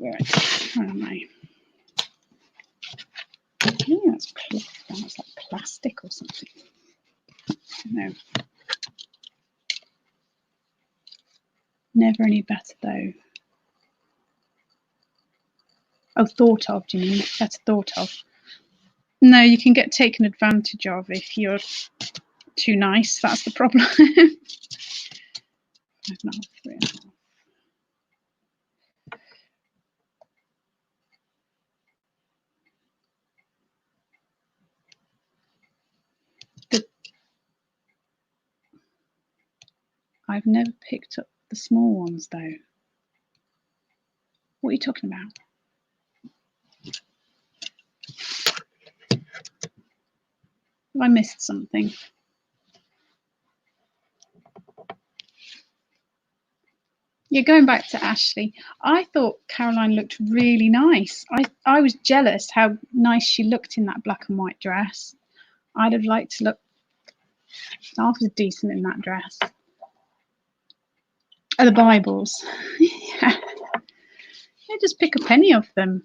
Right, where am I? I think that's like plastic or something. No. Never any better though. Oh, thought of, do you mean? Better thought of. No, you can get taken advantage of if you're too nice. That's the problem. 5.5, 3.5. I've never picked up the small ones though. What are you talking about? Have I missed something? Yeah, going back to Ashley, I thought Caroline looked really nice. I was jealous how nice she looked in that black and white dress. I'd have liked to look half as decent in that dress. Oh, the Bibles. Yeah. Yeah, just pick up any of them.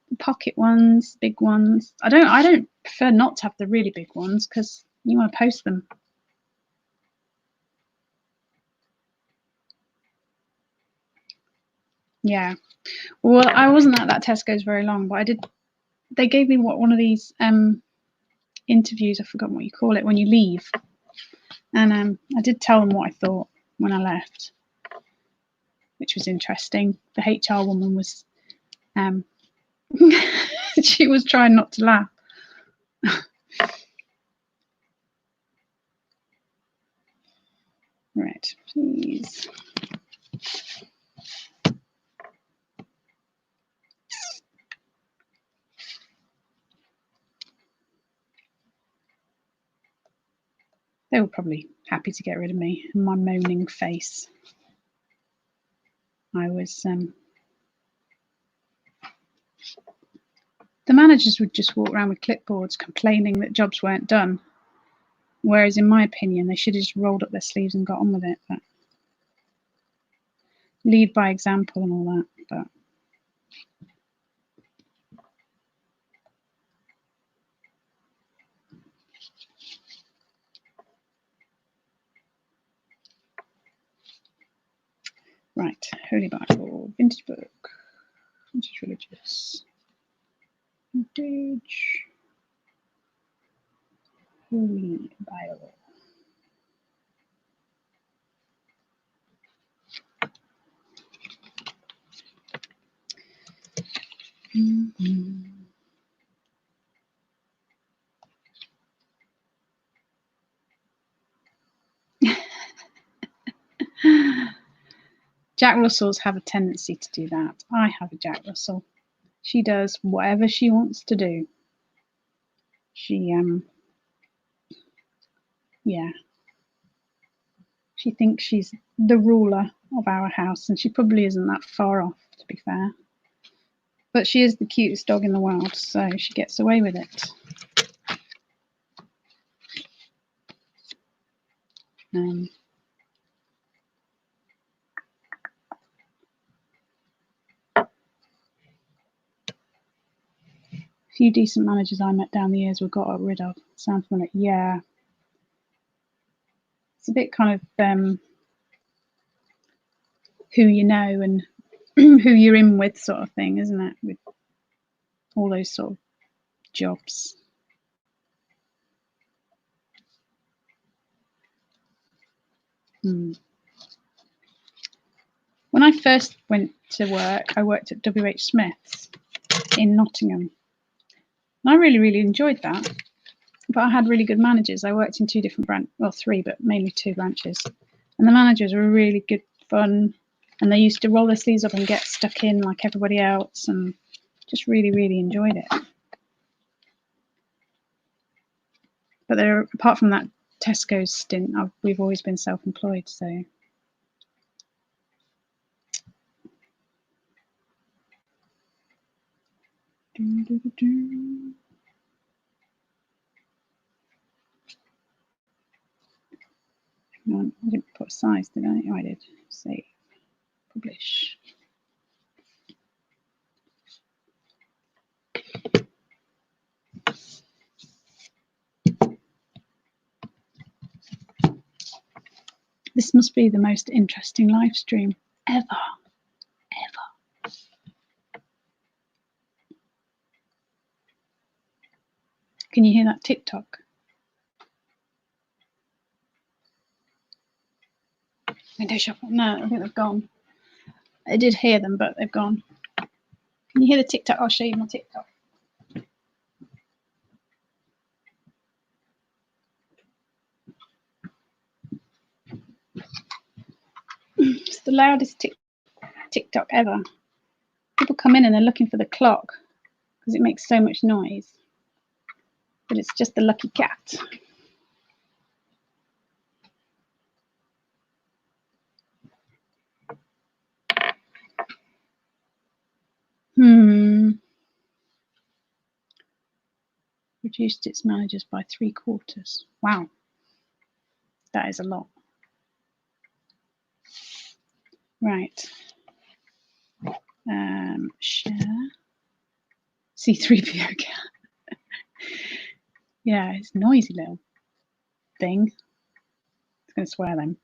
The pocket ones, big ones. I don't prefer not to have the really big ones because you want to post them. Yeah. Well, I wasn't at that Tesco's very long, but they gave me one of these interviews. I forgot what you call it when you leave, and I did tell them what I thought when I left, which was interesting. The HR woman was she was trying not to laugh. Right, please. They were probably happy to get rid of me and my moaning face. I was the managers would just walk around with clipboards complaining that jobs weren't done, whereas in my opinion they should have just rolled up their sleeves and got on with it. But lead by example and all that. But right, Holy Bible, vintage book, vintage religious, vintage Holy Bible. Jack Russells have a tendency to do that. I have a Jack Russell. She does whatever she wants to do. She yeah. She thinks she's the ruler of our house, and she probably isn't that far off, to be fair. But she is the cutest dog in the world, so she gets away with it. few decent managers I met down the years were got rid of. Sound familiar? Yeah. It's a bit kind of who you know and who you're in with sort of thing, isn't it? With all those sort of jobs. When I first went to work, I worked at WH Smith's in Nottingham. And I really, really enjoyed that. But I had really good managers. I worked in 2 different branches, well, 3, but mainly 2 branches. And the managers were really good fun. And they used to roll their sleeves up and get stuck in like everybody else, and just really, really enjoyed it. But apart from that Tesco's stint, we've always been self-employed, so. Hang on, I didn't put a size, did I? Oh, I did. Save, publish. This must be the most interesting live stream ever. Can you hear that TikTok? Window shop? No, I think they've gone. I did hear them, but they've gone. Can you hear the TikTok? I'll show you my TikTok. It's the loudest TikTok ever. People come in and they're looking for the clock because it makes so much noise. But it's just the lucky cat. Reduced its managers by 3/4. Wow. That is a lot. Right. Share. C3PO cat. Yeah, it's a noisy little thing. I'm going to swear then.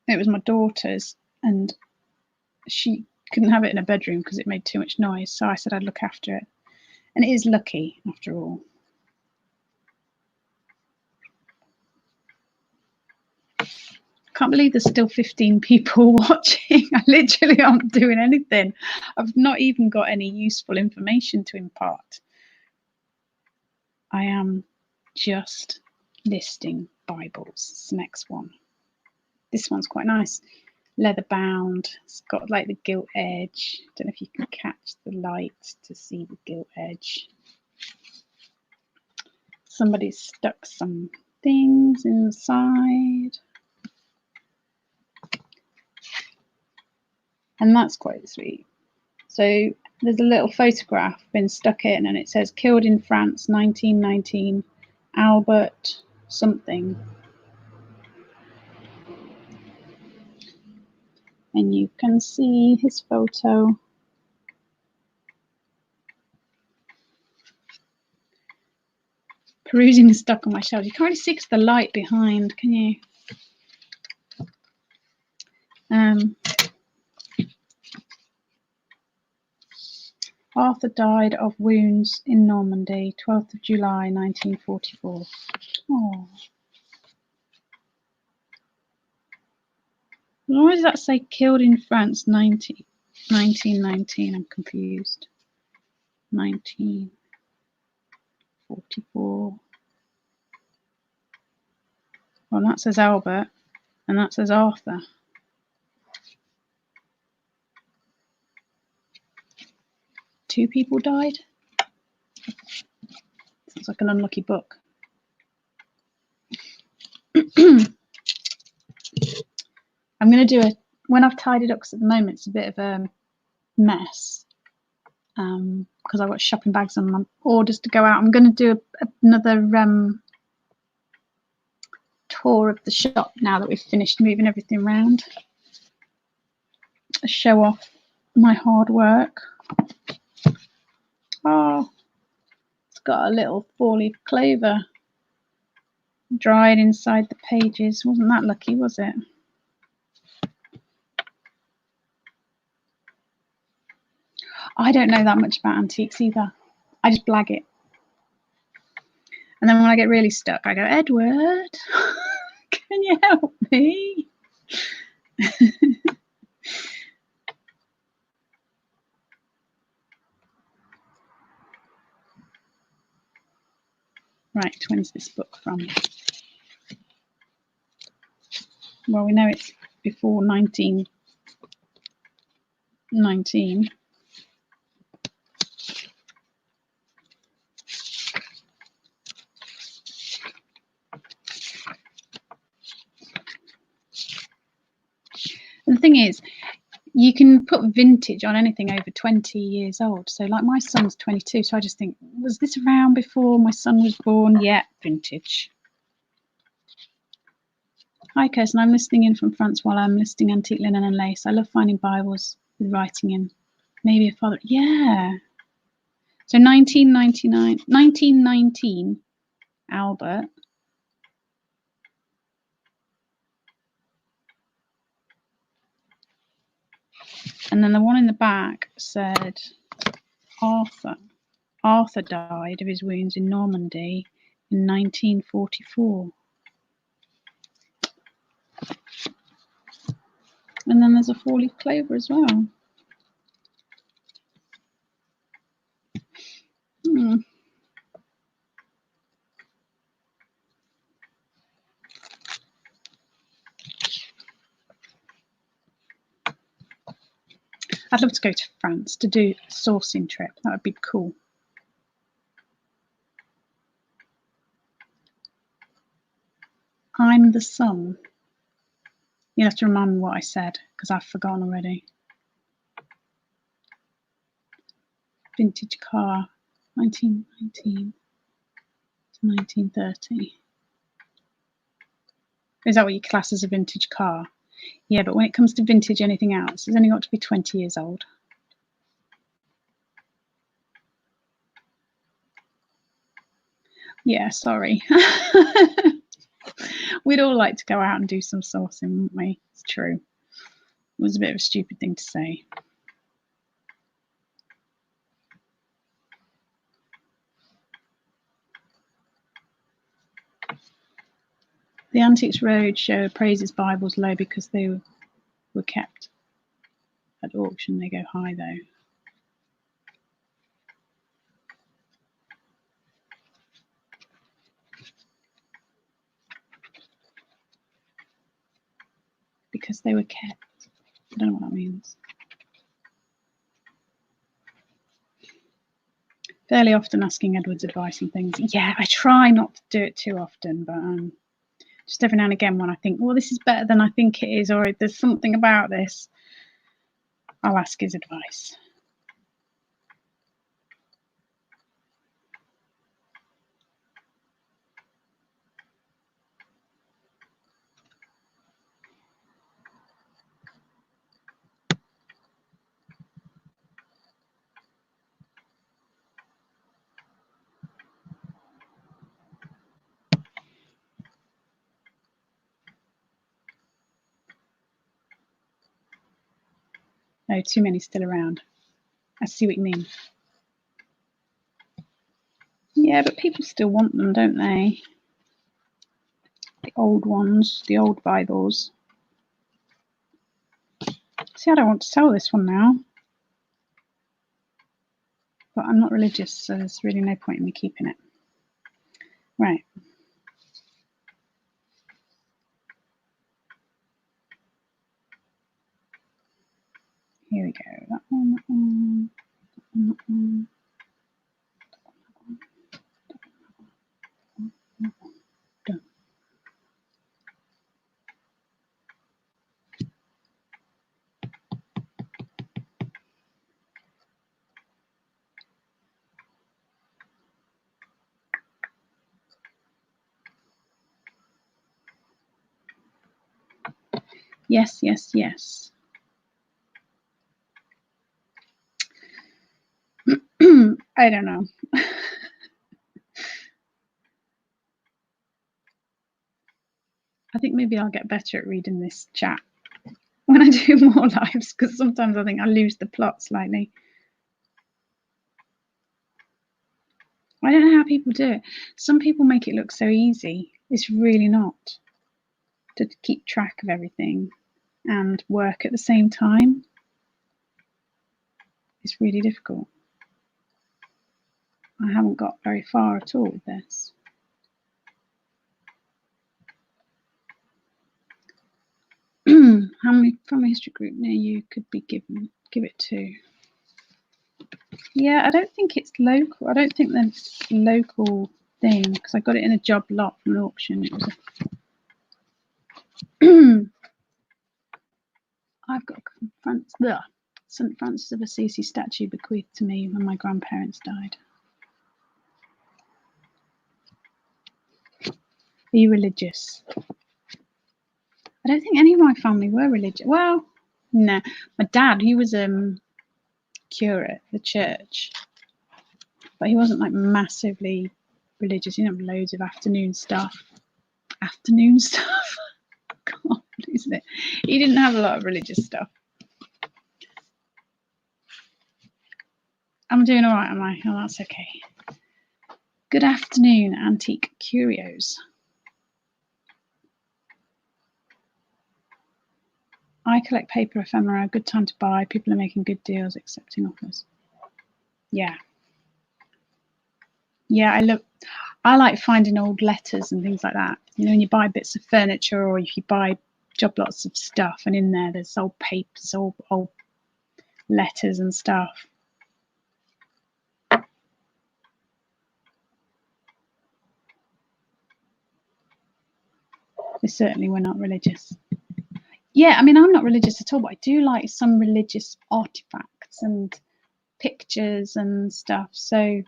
It was my daughter's, and she couldn't have it in her bedroom because it made too much noise. So I said I'd look after it. And it is lucky, after all. Can't believe there's still 15 people watching. I literally aren't doing anything. I've not even got any useful information to impart. I am just listing Bibles. It's the next one. This one's quite nice. Leather bound. It's got like the gilt edge. Don't know if you can catch the light to see the gilt edge. Somebody's stuck some things inside. And that's quite sweet. So there's a little photograph been stuck in, and it says killed in France 1919, Albert something. And you can see his photo. Perusing is stuck on my shelf. You can't really see the light behind, can you? Arthur died of wounds in Normandy, 12th of July, 1944. Oh. Why does that say killed in France 1919? I'm confused. 1944. Well, that says Albert, and that says Arthur. Two people died? Sounds like an unlucky book. I'm going to do when I've tidied up, because at the moment it's a bit of a mess, because I've got shopping bags and my orders to go out. I'm going to do another tour of the shop now that we've finished moving everything around. Show off my hard work. Oh, it's got a little 4-leaf clover dried inside the pages. Wasn't that lucky, was it? I don't know that much about antiques either. I just blag it. And then when I get really stuck, I go, Edward, can you help me? Right, when's this book from? Well, we know it's before 1919. And the thing is, you can put vintage on anything over 20 years old. So like my son's 22, so I just think, was this around before my son was born? Yeah, vintage. Hi Kirsten, I'm listening in from France while I'm listing antique linen and lace. I love finding Bibles with writing in. Maybe a father, yeah. So 1919, Albert. And then the one in the back said Arthur. Arthur died of his wounds in Normandy in 1944. And then there's a 4-leaf clover as well. I'd love to go to France to do a sourcing trip. That would be cool. I'm the sun. You have to remind me what I said because I've forgotten already. Vintage car, 1919 to 1930. Is that what you class as a vintage car? Yeah, but when it comes to vintage anything else, it's only got to be 20 years old. Yeah, sorry. We'd all like to go out and do some sourcing, wouldn't we? It's true. It was a bit of a stupid thing to say. The Antiques Roadshow appraises Bibles low because they were kept at auction. They go high though. Because they were kept. I don't know what that means. Fairly often asking Edward's advice on things. Yeah, I try not to do it too often, but just every now and again when I think, well, this is better than I think it is, or there's something about this, I'll ask his advice. No, too many still around. I see what you mean. Yeah, but people still want them, don't they? The old ones, the old Bibles. See, I don't want to sell this one now. But I'm not religious, so there's really no point in me keeping it. Right. Here we go. That one, that one, that one, that one. Done. Yes, yes, yes. I don't know. I think maybe I'll get better at reading this chat when I do more lives, because sometimes I think I lose the plot slightly. I don't know how people do it. Some people make it look so easy. It's really not. To keep track of everything and work at the same time. It's really difficult. I haven't got very far at all with this. How many from a history group near you could be given? Give it to. Yeah, I don't think it's local. I don't think there's a local thing, because I got it in a job lot from an auction. It was a I've got St. Francis of Assisi statue bequeathed to me when my grandparents died. Are you religious? I don't think any of my family were religious. Well, no. My dad, he was curate at the church, but he wasn't like massively religious. He didn't have loads of afternoon stuff. Afternoon stuff? God, isn't it? He didn't have a lot of religious stuff. I'm doing all right, am I? Oh, that's okay. Good afternoon, Antique Curios. I collect paper ephemera. Good time to buy. People are making good deals, accepting offers. Yeah. Yeah, I like finding old letters and things like that. You know, when you buy bits of furniture, or if you buy job lots of stuff, and in there's old papers, old letters and stuff. They certainly were not religious. Yeah, I mean, I'm not religious at all, but I do like some religious artifacts and pictures and stuff. So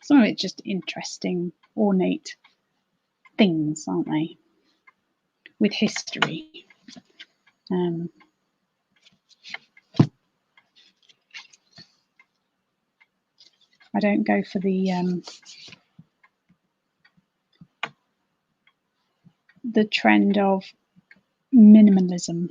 some of it's just interesting, ornate things, aren't they? With history. I don't go for the trend of minimalism.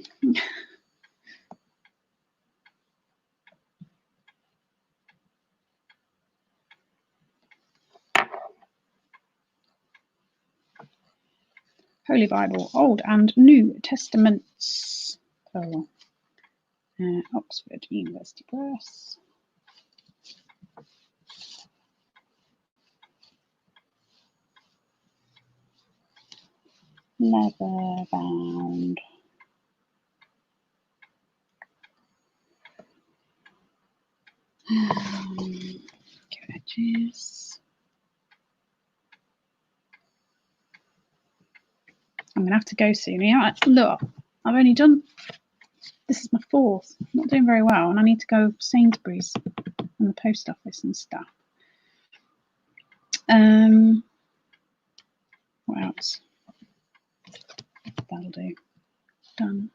Holy Bible, Old and New Testaments. Oh, Oxford University Press. Leather bound. Edges. I'm gonna have to go soon. Yeah, look, I've only done. This is my fourth. I'm not doing very well, and I need to go Sainsbury's and the post office and stuff. What else? That'll do. Done.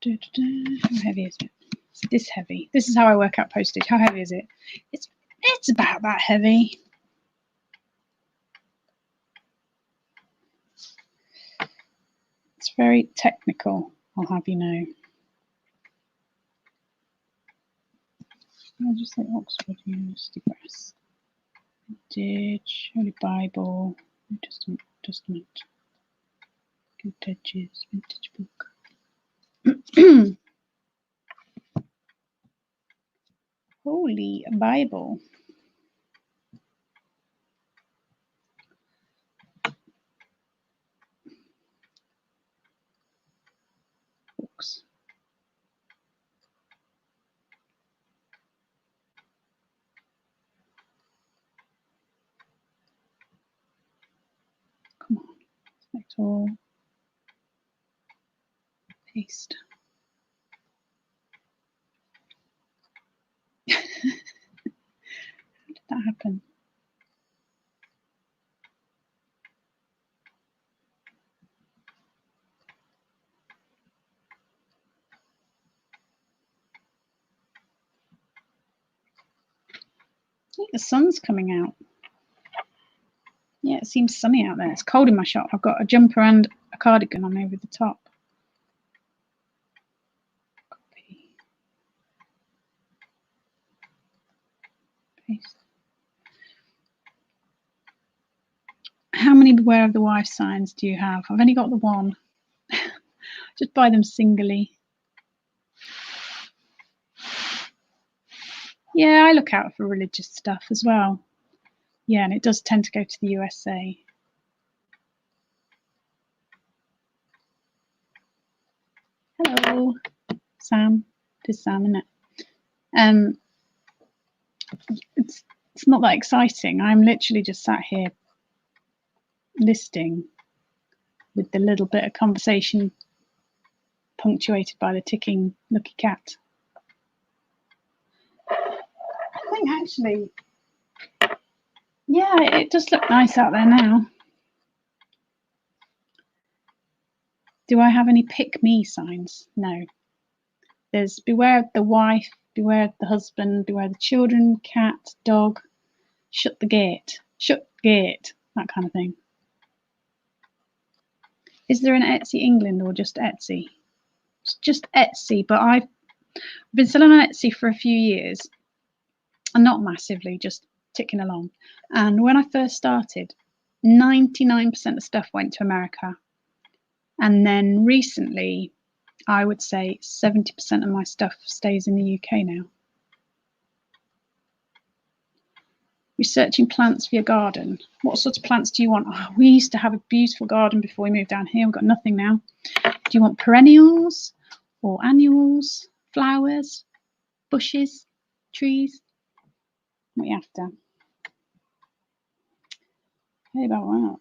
How heavy is it? It's this heavy. This is how I work out postage. How heavy is it? It's about that heavy. It's very technical, I'll have you know. I'll just say Oxford University Press. Vintage, Holy Bible, New Testament, Good Edges, Vintage Book. Holy Bible. Books. Come on, select all. Paste. How did that happen? think the sun's coming out. Yeah, it seems sunny out there. It's cold in my shop. I've got a jumper and a cardigan on over the top. Copy. Paste. How many beware of the wife signs do you have? I've only got the one. Just buy them singly. Yeah, I look out for religious stuff as well. Yeah, and it does tend to go to the USA. Hello, Sam. It is Sam, isn't it? It's not that exciting. I'm literally just sat here listing with the little bit of conversation punctuated by the ticking lucky cat. I think actually, yeah, it does look nice out there now. Do I have any pick me signs? No. There's beware of the wife, beware of the husband, beware the children, cat, dog, shut the gate, that kind of thing. Is there an Etsy England or just Etsy? It's just Etsy, but I've been selling on Etsy for a few years, and not massively, just ticking along. And when I first started, 99% of stuff went to America. And then recently, I would say 70% of my stuff stays in the UK now. Researching plants for your garden. What sort of plants do you want? Oh, we used to have a beautiful garden before we moved down here. We've got nothing now. Do you want perennials or annuals, flowers, bushes, trees? What are you after? Hey, about that.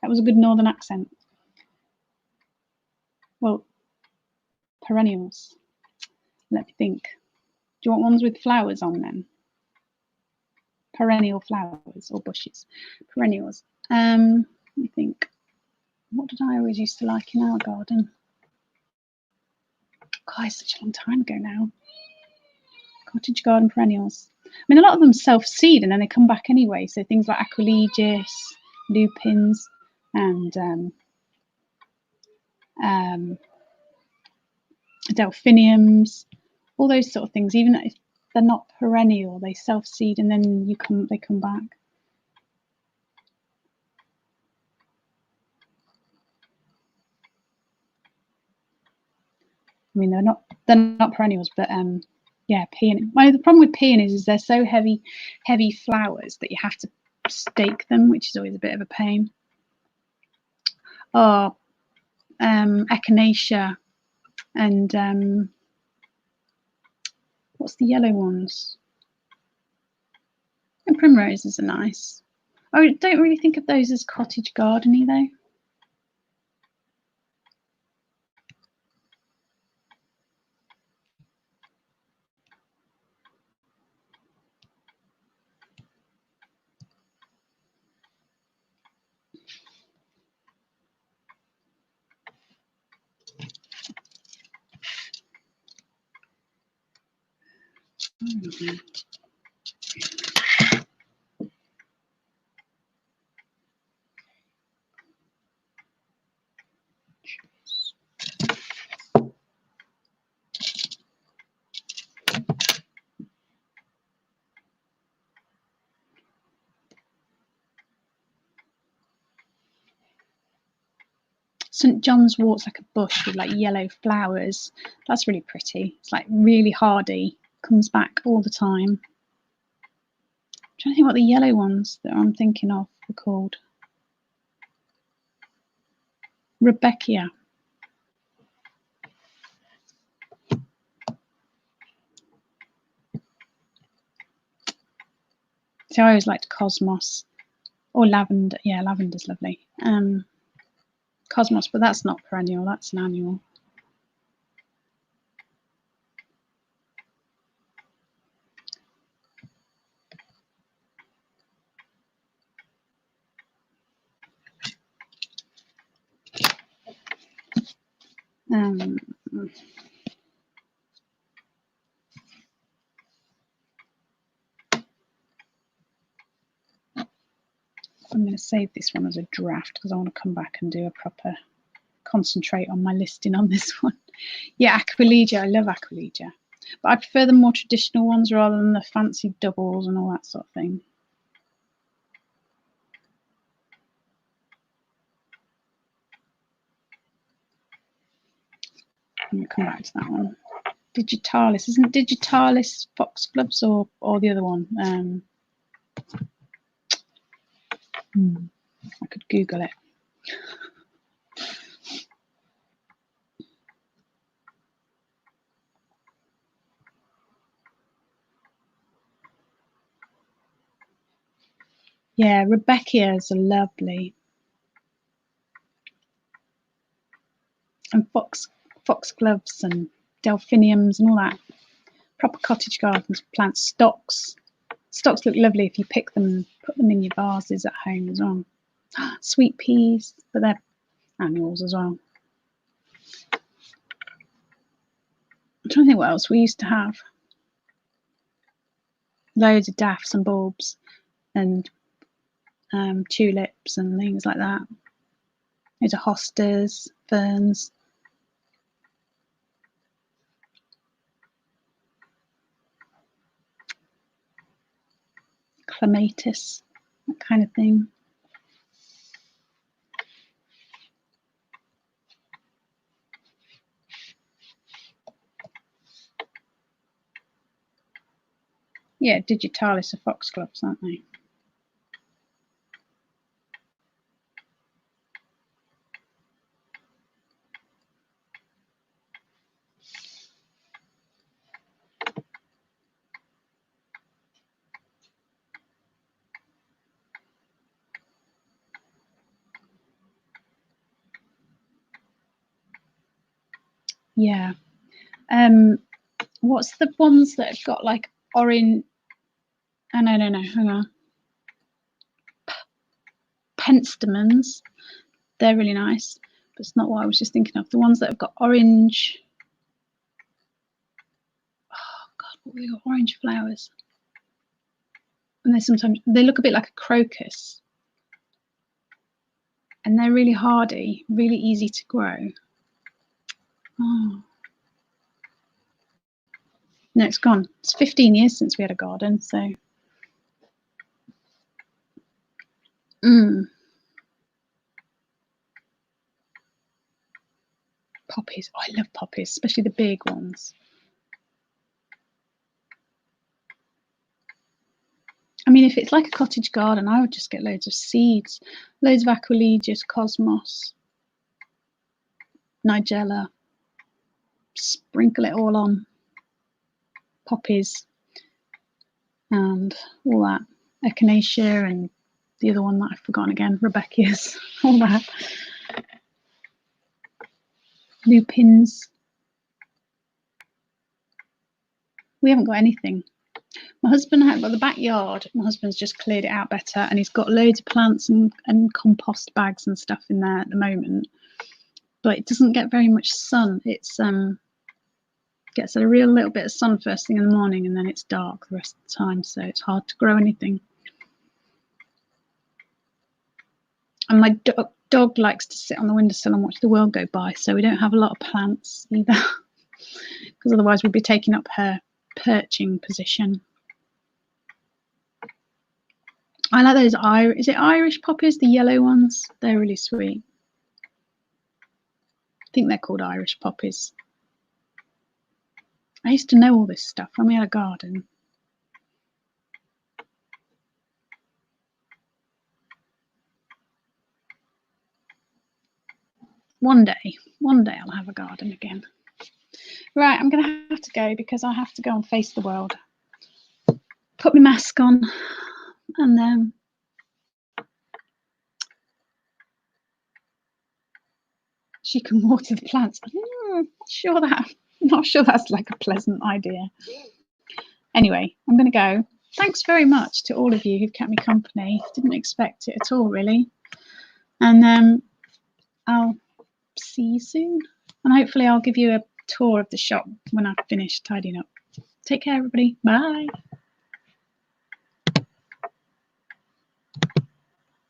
That was a good northern accent. Well, perennials. Let me think. Do you want ones with flowers on them? Perennial flowers or bushes? Perennials. Let me think. What did I always used to like in our garden? God, it's such a long time ago now. Cottage garden perennials. I mean, a lot of them self-seed and then they come back anyway. So things like aquilegius, lupins, and delphiniums, all those sort of things. Even if they're not perennial, they self-seed and then they come back. I mean, they're not perennials, but yeah, peony. Well, the problem with peonies is they're so heavy flowers that you have to stake them, which is always a bit of a pain. Oh, echinacea and what's the yellow ones? And primroses are nice. I don't really think of those as cottage gardeny though. St. John's wort's like a bush with like yellow flowers. That's really pretty. It's like really hardy. Comes back all the time. I'm trying to think what the yellow ones that I'm thinking of are called. Rebecca. So I always liked Cosmos or lavender. Yeah, lavender's lovely. Cosmos, but that's not perennial. That's an annual. I'm going to save this one as a draft because I want to come back and do a proper concentrate on my listing on this one. Yeah, Aquilegia, I love Aquilegia, but I prefer the more traditional ones rather than the fancy doubles and all that sort of thing. I'm going to come back to that one. Digitalis, isn't Digitalis foxgloves or the other one? I could Google it. Yeah, Rebecca's are lovely. And foxgloves and delphiniums and all that. Proper cottage gardens, plant stocks. Stocks look lovely if you pick them and put them in your vases at home as well. Sweet peas, but they're annuals as well. I'm trying to think what else we used to have. Loads of daffs and bulbs and tulips and things like that. Loads of hostas, ferns. Clematis, that kind of thing. Yeah, Digitalis are foxgloves, aren't they? Yeah. What's the ones that have got like orange? Oh, no, hang on. Penstemons. They're really nice, but it's not what I was just thinking of. The ones that have got orange. Oh God, what were they got? Orange flowers. And they look a bit like a crocus. And they're really hardy, really easy to grow. Oh. No, it's gone. It's 15 years since we had a garden, so. Poppies. Oh, I love poppies, especially the big ones. I mean, if it's like a cottage garden, I would just get loads of seeds, loads of Aquilegias, Cosmos, Nigella, sprinkle it all on. Poppies and all that. Echinacea and the other one that I've forgotten again, Rebecca's, all that. Lupins. We haven't got anything. My husband had got the backyard. My husband's just cleared it out better, and he's got loads of plants and compost bags and stuff in there at the moment. But it doesn't get very much sun. It's gets a real little bit of sun first thing in the morning, and then it's dark the rest of the time, so it's hard to grow anything. And my dog likes to sit on the windowsill and watch the world go by, so we don't have a lot of plants either, because otherwise we'd be taking up her perching position. I like those is it Irish poppies, the yellow ones? They're really sweet. I think they're called Irish poppies. I used to know all this stuff when we had a garden. One day I'll have a garden again. Right, I'm going to have to go because I have to go and face the world. Put my mask on and then she can water the plants. I'm not sure that's like a pleasant idea. Anyway, I'm going to go. Thanks very much to all of you who've kept me company. Didn't expect it at all, really. And I'll see you soon. And hopefully I'll give you a tour of the shop when I've finished tidying up. Take care, everybody. Bye.